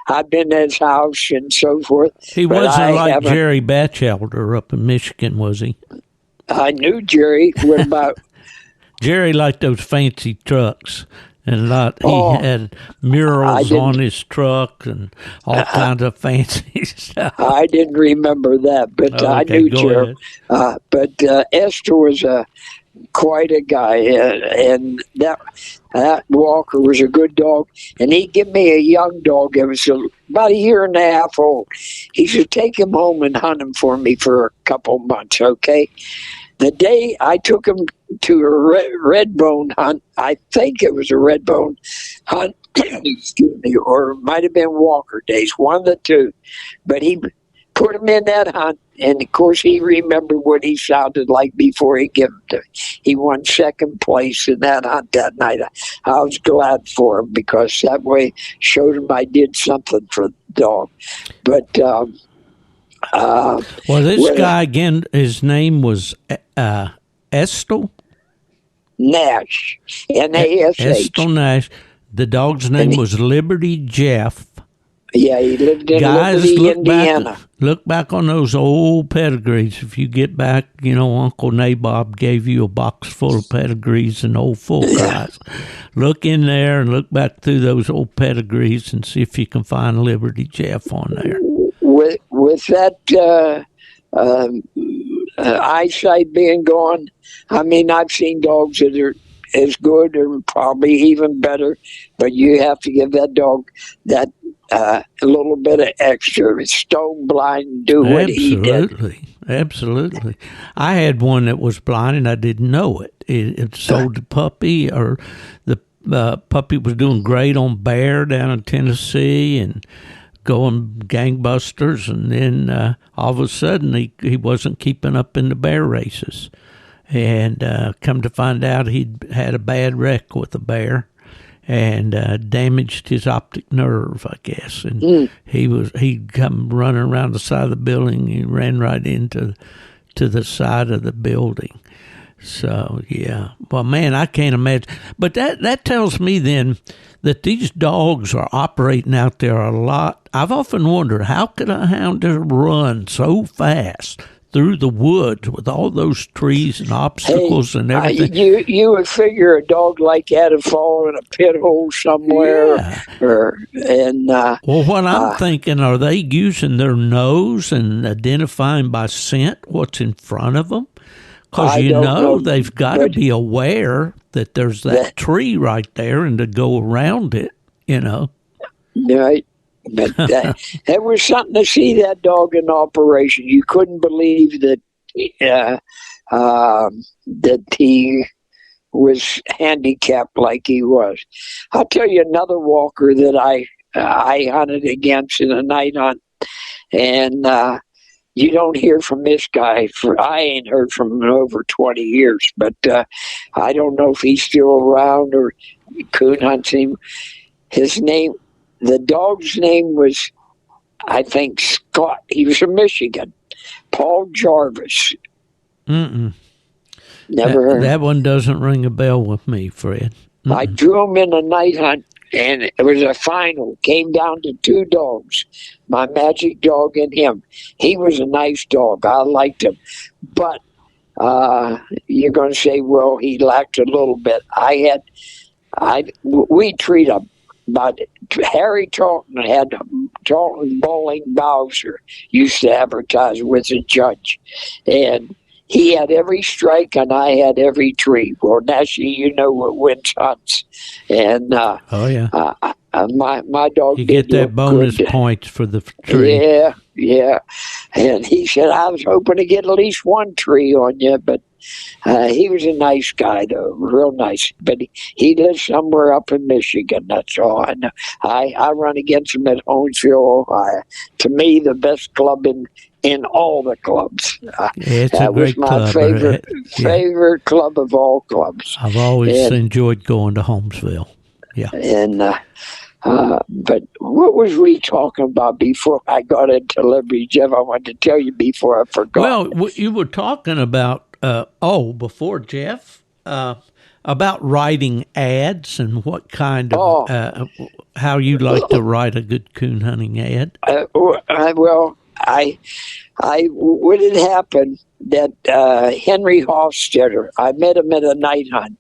I've been at his house and so forth. He wasn't like Jerry Batchelder up in Michigan, was he? I knew Jerry. What about... Jerry liked those fancy trucks, and he had murals on his truck and all kinds of fancy stuff. I didn't remember that, but I knew Jerry. But Esther was quite a guy, and that Walker was a good dog. And he gave me a young dog. It was about 1.5 years old. He should take him home and hunt him for me for a couple months, okay? The day I took him to a red bone hunt, I think it was a red bone hunt, excuse me, or it might have been Walker days, one of the two. But he put him in that hunt, and of course he remembered what he sounded like before he gave him to me. He won second place in that hunt that night. I was glad for him because that way showed him I did something for the dog. But well, this guy again, his name was Estel Nash, Nash. Estel Nash. The dog's name was Liberty Jeff. Yeah, he lived in Liberty, Indiana. Look back on those old pedigrees. If you get back, Uncle Nabob gave you a box full of pedigrees and old full guys. Look in there and look back through those old pedigrees and see if you can find Liberty Jeff on there. With that eyesight being gone, I mean, I've seen dogs that are as good or probably even better, but you have to give that dog that a little bit of extra, stone blind, do what he did. Absolutely. I had one that was blind and I didn't know it. It sold the puppy, or the puppy was doing great on bear down in Tennessee and going gangbusters, and then all of a sudden he wasn't keeping up in the bear races, and come to find out he'd had a bad wreck with a bear and damaged his optic nerve, I guess, and he'd come running around the side of the building. He ran right into the side of the building. So, yeah. Well, man, I can't imagine. But that tells me then that these dogs are operating out there a lot. I've often wondered, how could a hound just run so fast through the woods with all those trees and obstacles and everything? You would figure a dog like that would fall in a pit hole somewhere. Yeah. Well, what I'm thinking, are they using their nose and identifying by scent what's in front of them? Because know they've got to be aware that there's that tree right there and to go around it, Right. But that was something to see that dog in operation. You couldn't believe that that he was handicapped like he was. I'll tell you another walker that I hunted against in a night hunt, and you don't hear from this guy. I ain't heard from him in over 20 years, but I don't know if he's still around or coon hunts him. His name, the dog's name was, I think, Scott. He was from Michigan. Paul Jarvis. Mm-mm. Never heard. That one doesn't ring a bell with me, Fred. Mm-mm. I drew him in a night hunt, and it was a final. Came down to 2 dogs, my magic dog and him. He was a nice dog. I liked him. But you're going to say, well, he lacked a little bit. We treat him. But Harry Talton had Talton Bowling Bowser used to advertise with a judge. And he had every strike and I had every tree. Well, naturally, you know what wins hunts. And my dog, you get that bonus points for the tree. Yeah. And he said, I was hoping to get at least 1 tree on you, but he was a nice guy, though, real nice. But he lives somewhere up in Michigan. That's all I know. I run against him at Honesville, Ohio. To me, the best club in all the clubs. That was my favorite club of all clubs. I've always enjoyed going to Holmesville. Yeah. And but what was we talking about before I got into Liberty, Jeff? I wanted to tell you before I forgot. Well, you were talking about before Jeff, about writing ads and what kind of how you like to write a good coon hunting ad. What had happened that Henry Hofstetter, I met him at a night hunt,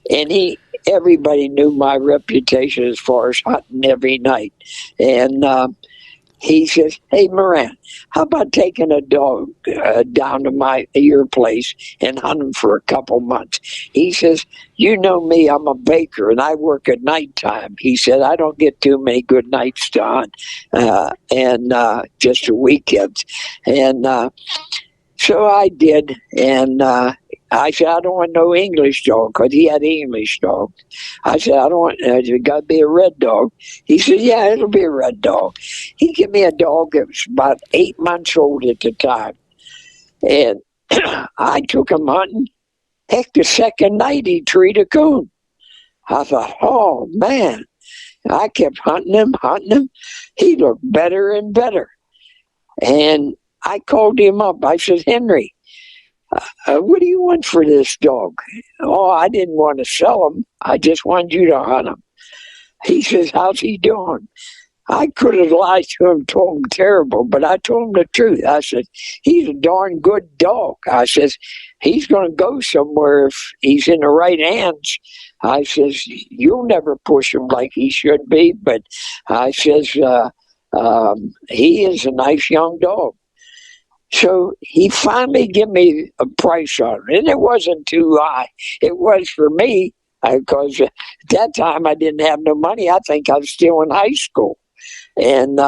and everybody knew my reputation as far as hunting every night, and he says, "Hey, Moran, how about taking a dog down to your place and hunt him for a couple months?" He says, "You know me, I'm a baker and I work at nighttime." He said, "I don't get too many good nights to hunt, and just the weekends." And so I did, and I said, "I don't want no English dog," because he had English dogs. I said, "I don't want, it got to be a red dog." He said, "Yeah, it'll be a red dog." He gave me a dog that was about 8 months old at the time. And I took him hunting. Heck, the second night he treed a coon. I thought, oh, man. I kept hunting him. He looked better and better. And I called him up. I said, "Henry, what do you want for this dog?" "Oh, I didn't want to sell him. I just wanted you to hunt him." He says, "How's he doing?" I could have lied to him, told him terrible, but I told him the truth. I said, "He's a darn good dog." I says, "He's going to go somewhere if he's in the right hands." I says, "You'll never push him like he should be," but I says, he is a nice young dog. So he finally gave me a price on it, and it wasn't too high. It was for me, because at that time I didn't have no money. I think I was still in high school. And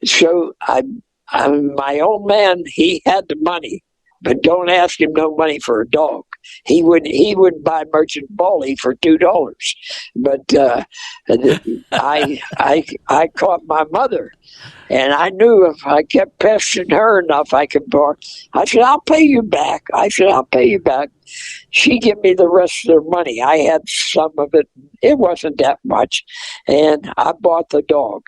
so my old man, he had the money, but don't ask him no money for a dog. He would buy Merchant Bully for $2, but I caught my mother, and I knew if I kept pestering her enough, I could borrow. I said, "I'll pay you back." She gave me the rest of her money. I had some of it. It wasn't that much, and I bought the dog.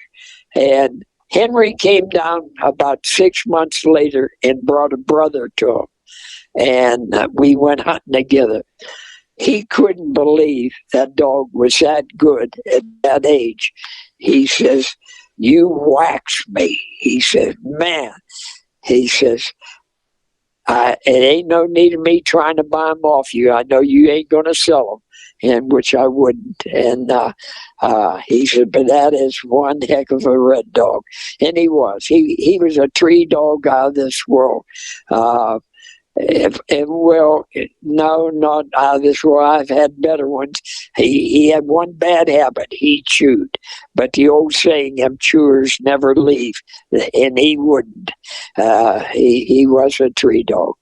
And Henry came down about 6 months later and brought a brother to him. And we went hunting together. He couldn't believe that dog was that good at that age. He says, "You waxed me." He says, "Man," he says, "it ain't no need of me trying to buy them off you. I know you ain't going to sell them." And which I wouldn't. And he said, "But that is one heck of a red dog." And he was. He was a tree dog out of this world. No, not out of this world. I've had better ones. He had one bad habit. He chewed. But the old saying, "them chewers never leave." And he wouldn't. He was a tree dog.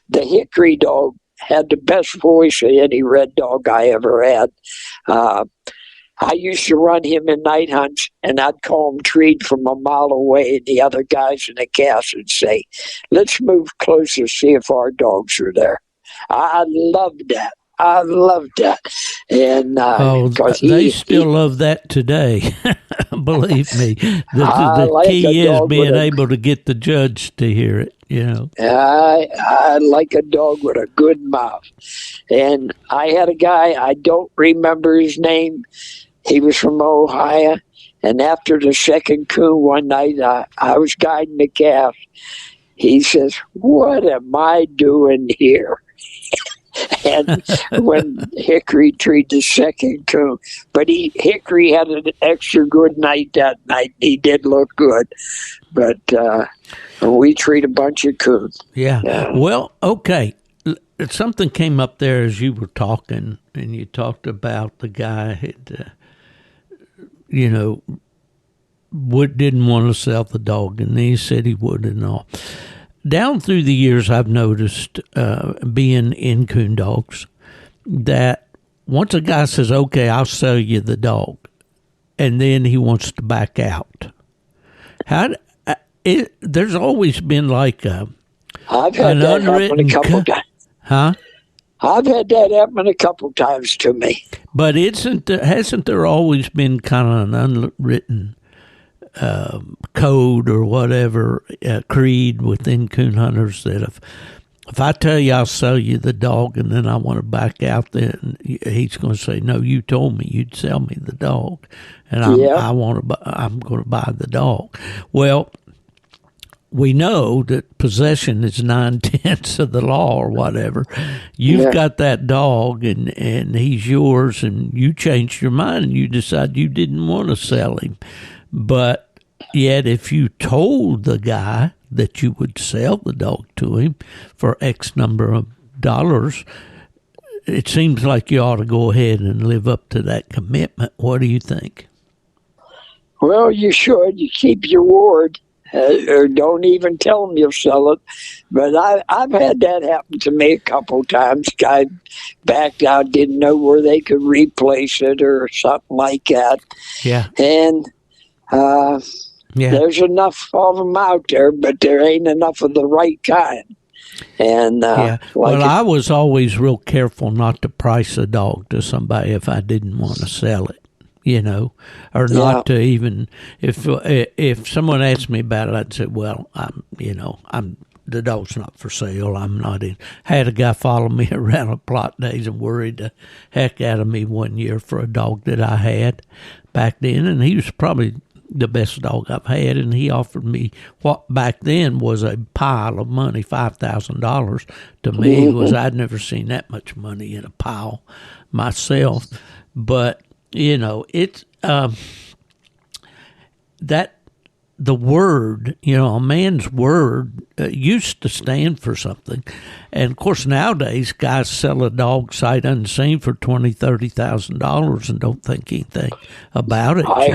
The hickory dog had the best voice of any red dog I ever had. I used to run him in night hunts, and I'd call him treed from a mile away, and the other guys in the cast would say, "Let's move closer, see if our dogs are there." I loved that. And they still love that today. Believe me, the like key is being able to get the judge to hear it. I like a dog with a good mouth. And I had a guy, I don't remember his name. He was from Ohio. And after the second coon one night, I was guiding the calf. He says, "What am I doing here?" And when Hickory treated the second coon, but Hickory had an extra good night that night. He did look good, but we treat a bunch of coons. Yeah. Well, okay. Something came up there as you were talking, and you talked about the guy had, didn't want to sell the dog, and he said he would and all. Down through the years, I've noticed, being in coon dogs, that once a guy says, "Okay, I'll sell you the dog," and then he wants to back out. There's always been like I've had that happen a couple times. Huh? I've had that happen a couple times to me. But hasn't there always been kind of an unwritten code or whatever, creed within coon hunters that if I tell you I'll sell you the dog and then I want to back out, then he's going to say, "No, you told me you'd sell me the dog, and I'm going to buy the dog." Well, we know that possession is 9/10 of the law or whatever. You've got that dog and he's yours, and you changed your mind and you decide you didn't want to sell him. But yet if you told the guy that you would sell the dog to him for X number of dollars, it seems like you ought to go ahead and live up to that commitment. What do you think? Well, you should. You keep your word. Or don't even tell them you'll sell it. But I've had that happen to me a couple times. Guy backed out, didn't know where they could replace it or something like that. Yeah. And there's enough of them out there, but there ain't enough of the right kind. And I was always real careful not to price a dog to somebody if I didn't want to sell it. Or not to even, if someone asked me about it, I'd say, "Well, the dog's not for sale. I'm not in." I had a guy follow me around a plot days and worried the heck out of me one year for a dog that I had back then, and he was probably the best dog I've had, and he offered me what back then was a pile of money, $5,000. To me, I'd never seen that much money in a pile myself, but it's that the word, a man's word used to stand for something. And of course, nowadays, guys sell a dog sight unseen for $20,000-$30,000 and don't think anything about it. I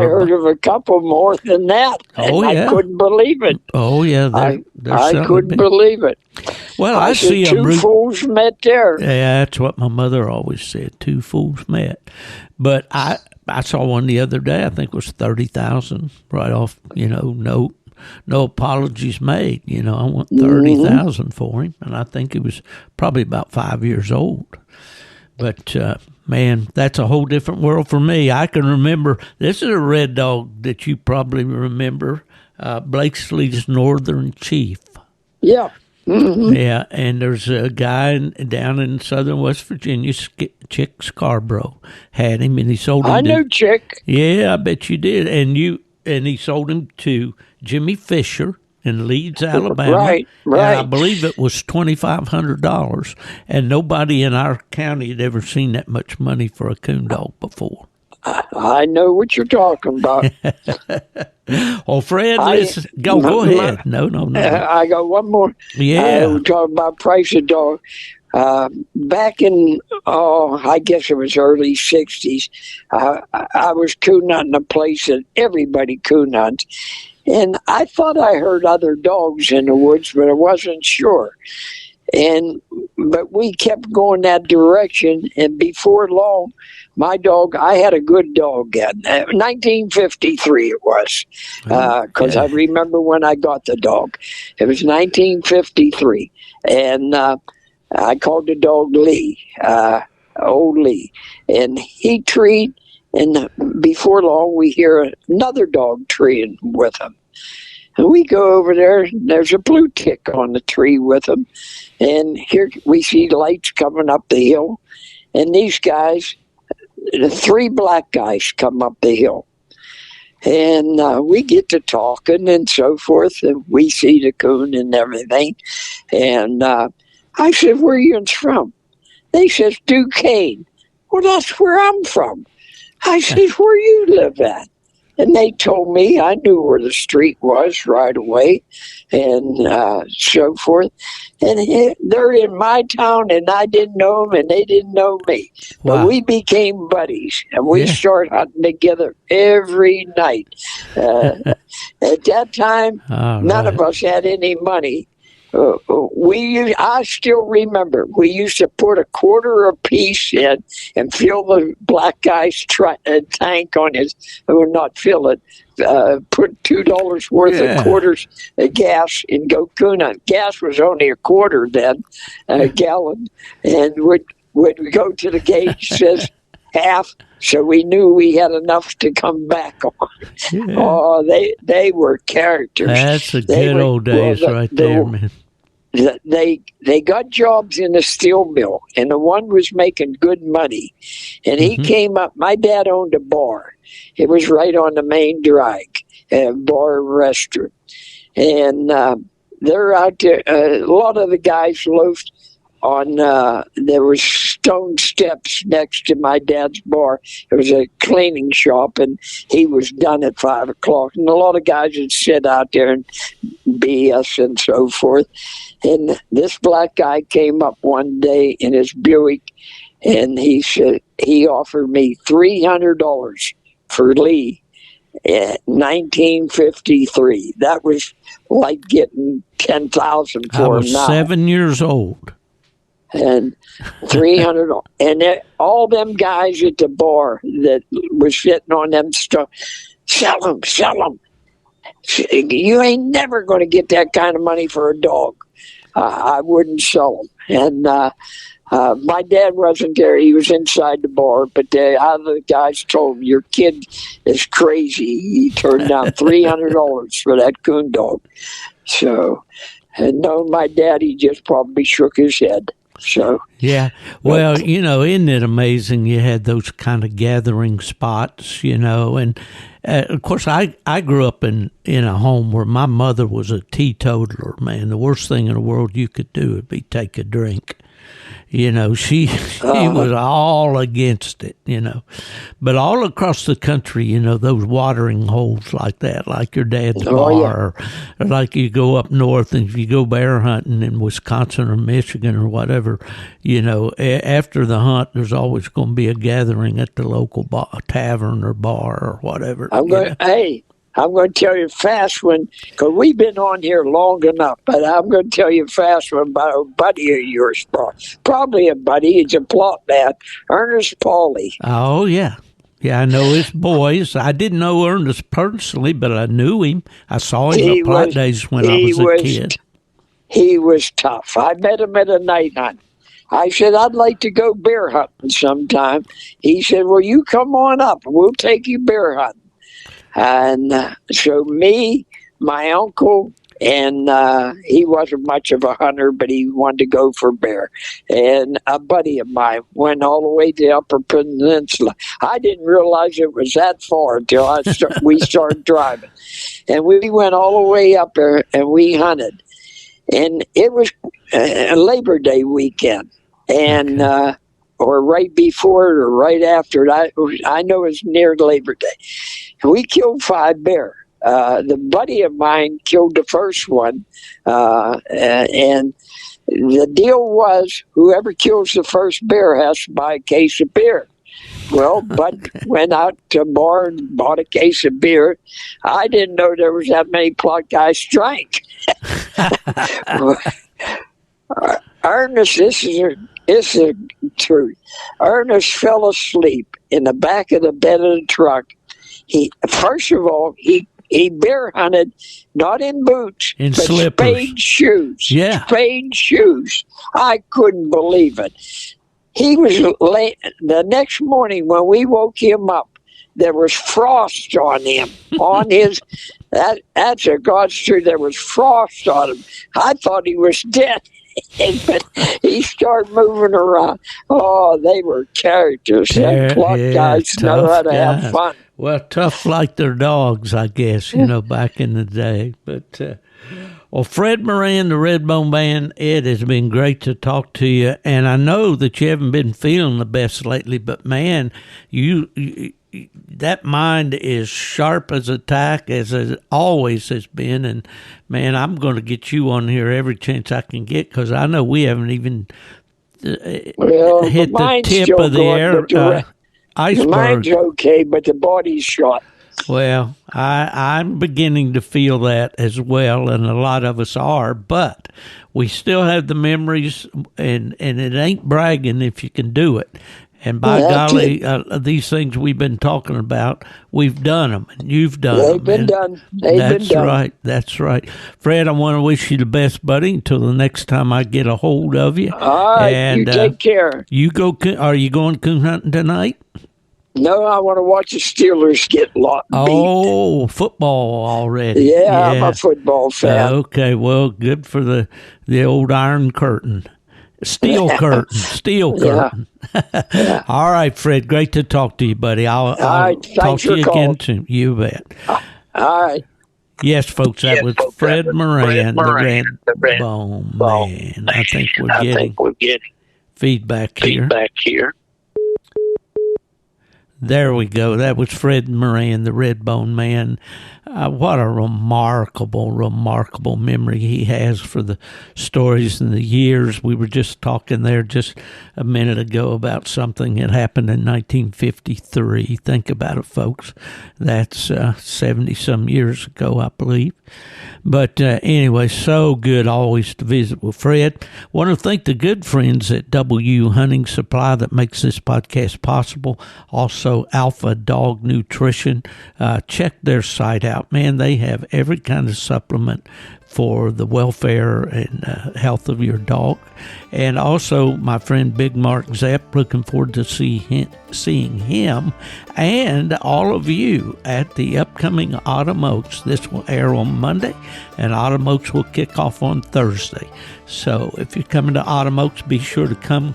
heard of a couple more than that. Oh, and yeah. I couldn't believe it. Oh, yeah. I couldn't believe it. Well, I said, see two fools met there. Yeah, that's what my mother always said. Two fools met. But I saw one the other day. I think it was 30,000 right off. No apologies made. I want 30,000 for him, and I think he was probably about 5 years old. But man, that's a whole different world for me. I can remember. This is a red dog that you probably remember. Blakesley's Northern Chief. Yeah. Mm-hmm. Yeah, and there's a guy down in southern West Virginia, Chick Scarborough, had him, and he sold him. I knew Chick. Yeah, I bet you did. And he sold him to Jimmy Fisher in Leeds, Alabama. Right. And I believe it was $2,500, and nobody in our county had ever seen that much money for a coon dog before. I know what you're talking about. Well, Fred, go ahead. No. I got one more. Yeah. We're talking about price of dog. Back in, I guess it was early 60s, I was coon hunting a place that everybody coon hunts. And I thought I heard other dogs in the woods, but I wasn't sure. But we kept going that direction, and before long, my dog, I had a good dog in 1953 it was, because I remember when I got the dog. It was 1953, and I called the dog Lee, old Lee, and he treed, and before long we hear another dog treeing with him. And we go over there, and there's a blue tick on the tree with him. And here we see lights coming up the hill. And these guys, the three black guys come up the hill. And we get to talking and so forth. And we see the coon and everything. And I said, where are you from? They says, Duquesne. Well, that's where I'm from. I said, where you live at? And they told me, I knew where the street was right away, and so forth. And they're in my town, and I didn't know them, and they didn't know me. Wow. But we became buddies, and we started hunting together every night. At that time, none of us had any money. I still remember we used to put a quarter apiece in and fill the black guy's tank on his, or not fill it, put $2 worth of quarters of gas and go coon hunt. Gas was only a quarter then, a gallon, and would go to the gauge, says half, so we knew we had enough to come back on. Yeah. Oh, they were characters. That's the good old days there, man. They got jobs in a steel mill, and the one was making good money. And he came up. My dad owned a bar. It was right on the main drag, a bar and restaurant. And they're out there. A lot of the guys loafed on, there was stone steps next to my dad's bar. It was a cleaning shop, and he was done at 5 o'clock. And a lot of guys would sit out there and BS and so forth. And this black guy came up one day in his Buick, and he said he offered me $300 for Lee in 1953. That was like getting $10,000 for him now. I was 7 years old. And $300, and all them guys at the bar that was sitting on them stuff, sell them. You ain't never going to get that kind of money for a dog. I wouldn't sell them. And my dad wasn't there; he was inside the bar. But the other guys told him, "Your kid is crazy." He turned down $300 for that coon dog. So, and no, my dad, he just probably shook his head. So yeah, well, isn't it amazing? You had those kind of gathering spots, and of course, I grew up in a home where my mother was a teetotaler. Man, the worst thing in the world you could do would be take a drink, She was all against it, But all across the country, those watering holes like that, like your dad's bar, or like you go up north and if you go bear hunting in Wisconsin or Michigan or whatever, after the hunt, there's always going to be a gathering at the local tavern or bar or whatever. I'm going to tell you fast one, because we've been on here long enough, but I'm going to tell you fast one about a buddy of yours, probably a buddy. He's a plot man, Ernest Pauley. Oh, yeah. Yeah, I know his boys. I didn't know Ernest personally, but I knew him. I saw him at plot days when I was a kid. He was tough. I met him at a night hunt. I said, I'd like to go bear hunting sometime. He said, well, you come on up. We'll take you bear hunting. And so me, my uncle, and he wasn't much of a hunter, but he wanted to go for bear. And a buddy of mine went all the way to the Upper Peninsula. I didn't realize it was that far until we started driving. And we went all the way up there, and we hunted. And it was a Labor Day weekend. And or right before it or right after it. I know it's near Labor Day. We killed 5 bear. The buddy of mine killed the first one. And the deal was whoever kills the first bear has to buy a case of beer. Well, Bud went out to a bar and bought a case of beer. I didn't know there was that many plot guys drank. Ernest, this is the truth. Ernest fell asleep in the back of the bed of the truck. First of all, he bear hunted not in boots, in but slippers. Spade shoes. Yeah. Spade shoes. I couldn't believe it. He was late. The next morning when we woke him up, there was frost on him, on his. That's a God's truth. There was frost on him. I thought he was dead. But he started moving around. Oh, they were characters. That plot guys know how to have fun. Well, tough like their dogs, I guess, back in the day. But, Fred Moran, the Redbone Man, it has been great to talk to you. And I know that you haven't been feeling the best lately, but, man, you that mind is sharp as a tack, as it always has been. And, man, I'm going to get you on here every chance I can get, because I know we haven't even hit the tip of the iceberg. The mind's okay, but the body's shot. Well, I'm beginning to feel that as well, and a lot of us are, but we still have the memories, and it ain't bragging if you can do it. And by golly, these things we've been talking about, we've done them, and you've done them. They've been done. That's right. That's right. Fred, I want to wish you the best, buddy, until the next time I get a hold of you. All right, and, you take care. Are you going coon hunting tonight? No, I want to watch the Steelers get beat. Oh, football already. Yeah, I'm a football fan. Okay, well, good for the old Iron Curtain. Steel curtain. Yeah. All right, Fred. Great to talk to you, buddy. I'll talk to you again soon. You bet. All right. Yes, folks, that was Fred Moran, the Redbone Man. I think we're getting feedback here. There we go. That was Fred Moran, the Redbone Man. What a remarkable memory he has for the stories and the years. We were just talking there just a minute ago about something that happened in 1953. Think about it, folks. That's 70-some years ago, I believe. But anyway, so good always to visit with Fred. Want to thank the good friends at W Hunting Supply that makes this podcast possible. Also, Alpha Dog Nutrition. Check their site out. Man, they have every kind of supplement for the welfare and health of your dog. And also, my friend Big Mark Zepp, looking forward to seeing him and all of you at the upcoming Autumn Oaks. This will air on Monday, and Autumn Oaks will kick off on Thursday. So if you're coming to Autumn Oaks, be sure to come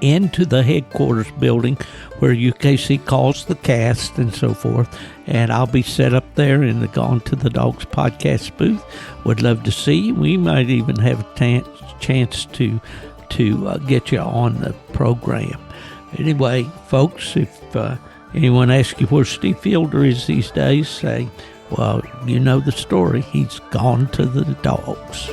into the headquarters building where UKC calls the cast and so forth, and I'll be set up there in the Gone to the Dogs podcast booth. Would love to see you. We might even have a chance to to get you on the program. Anyway, folks, if anyone asks you where Steve Fielder is these days, say, well, you know the story. He's gone to the dogs.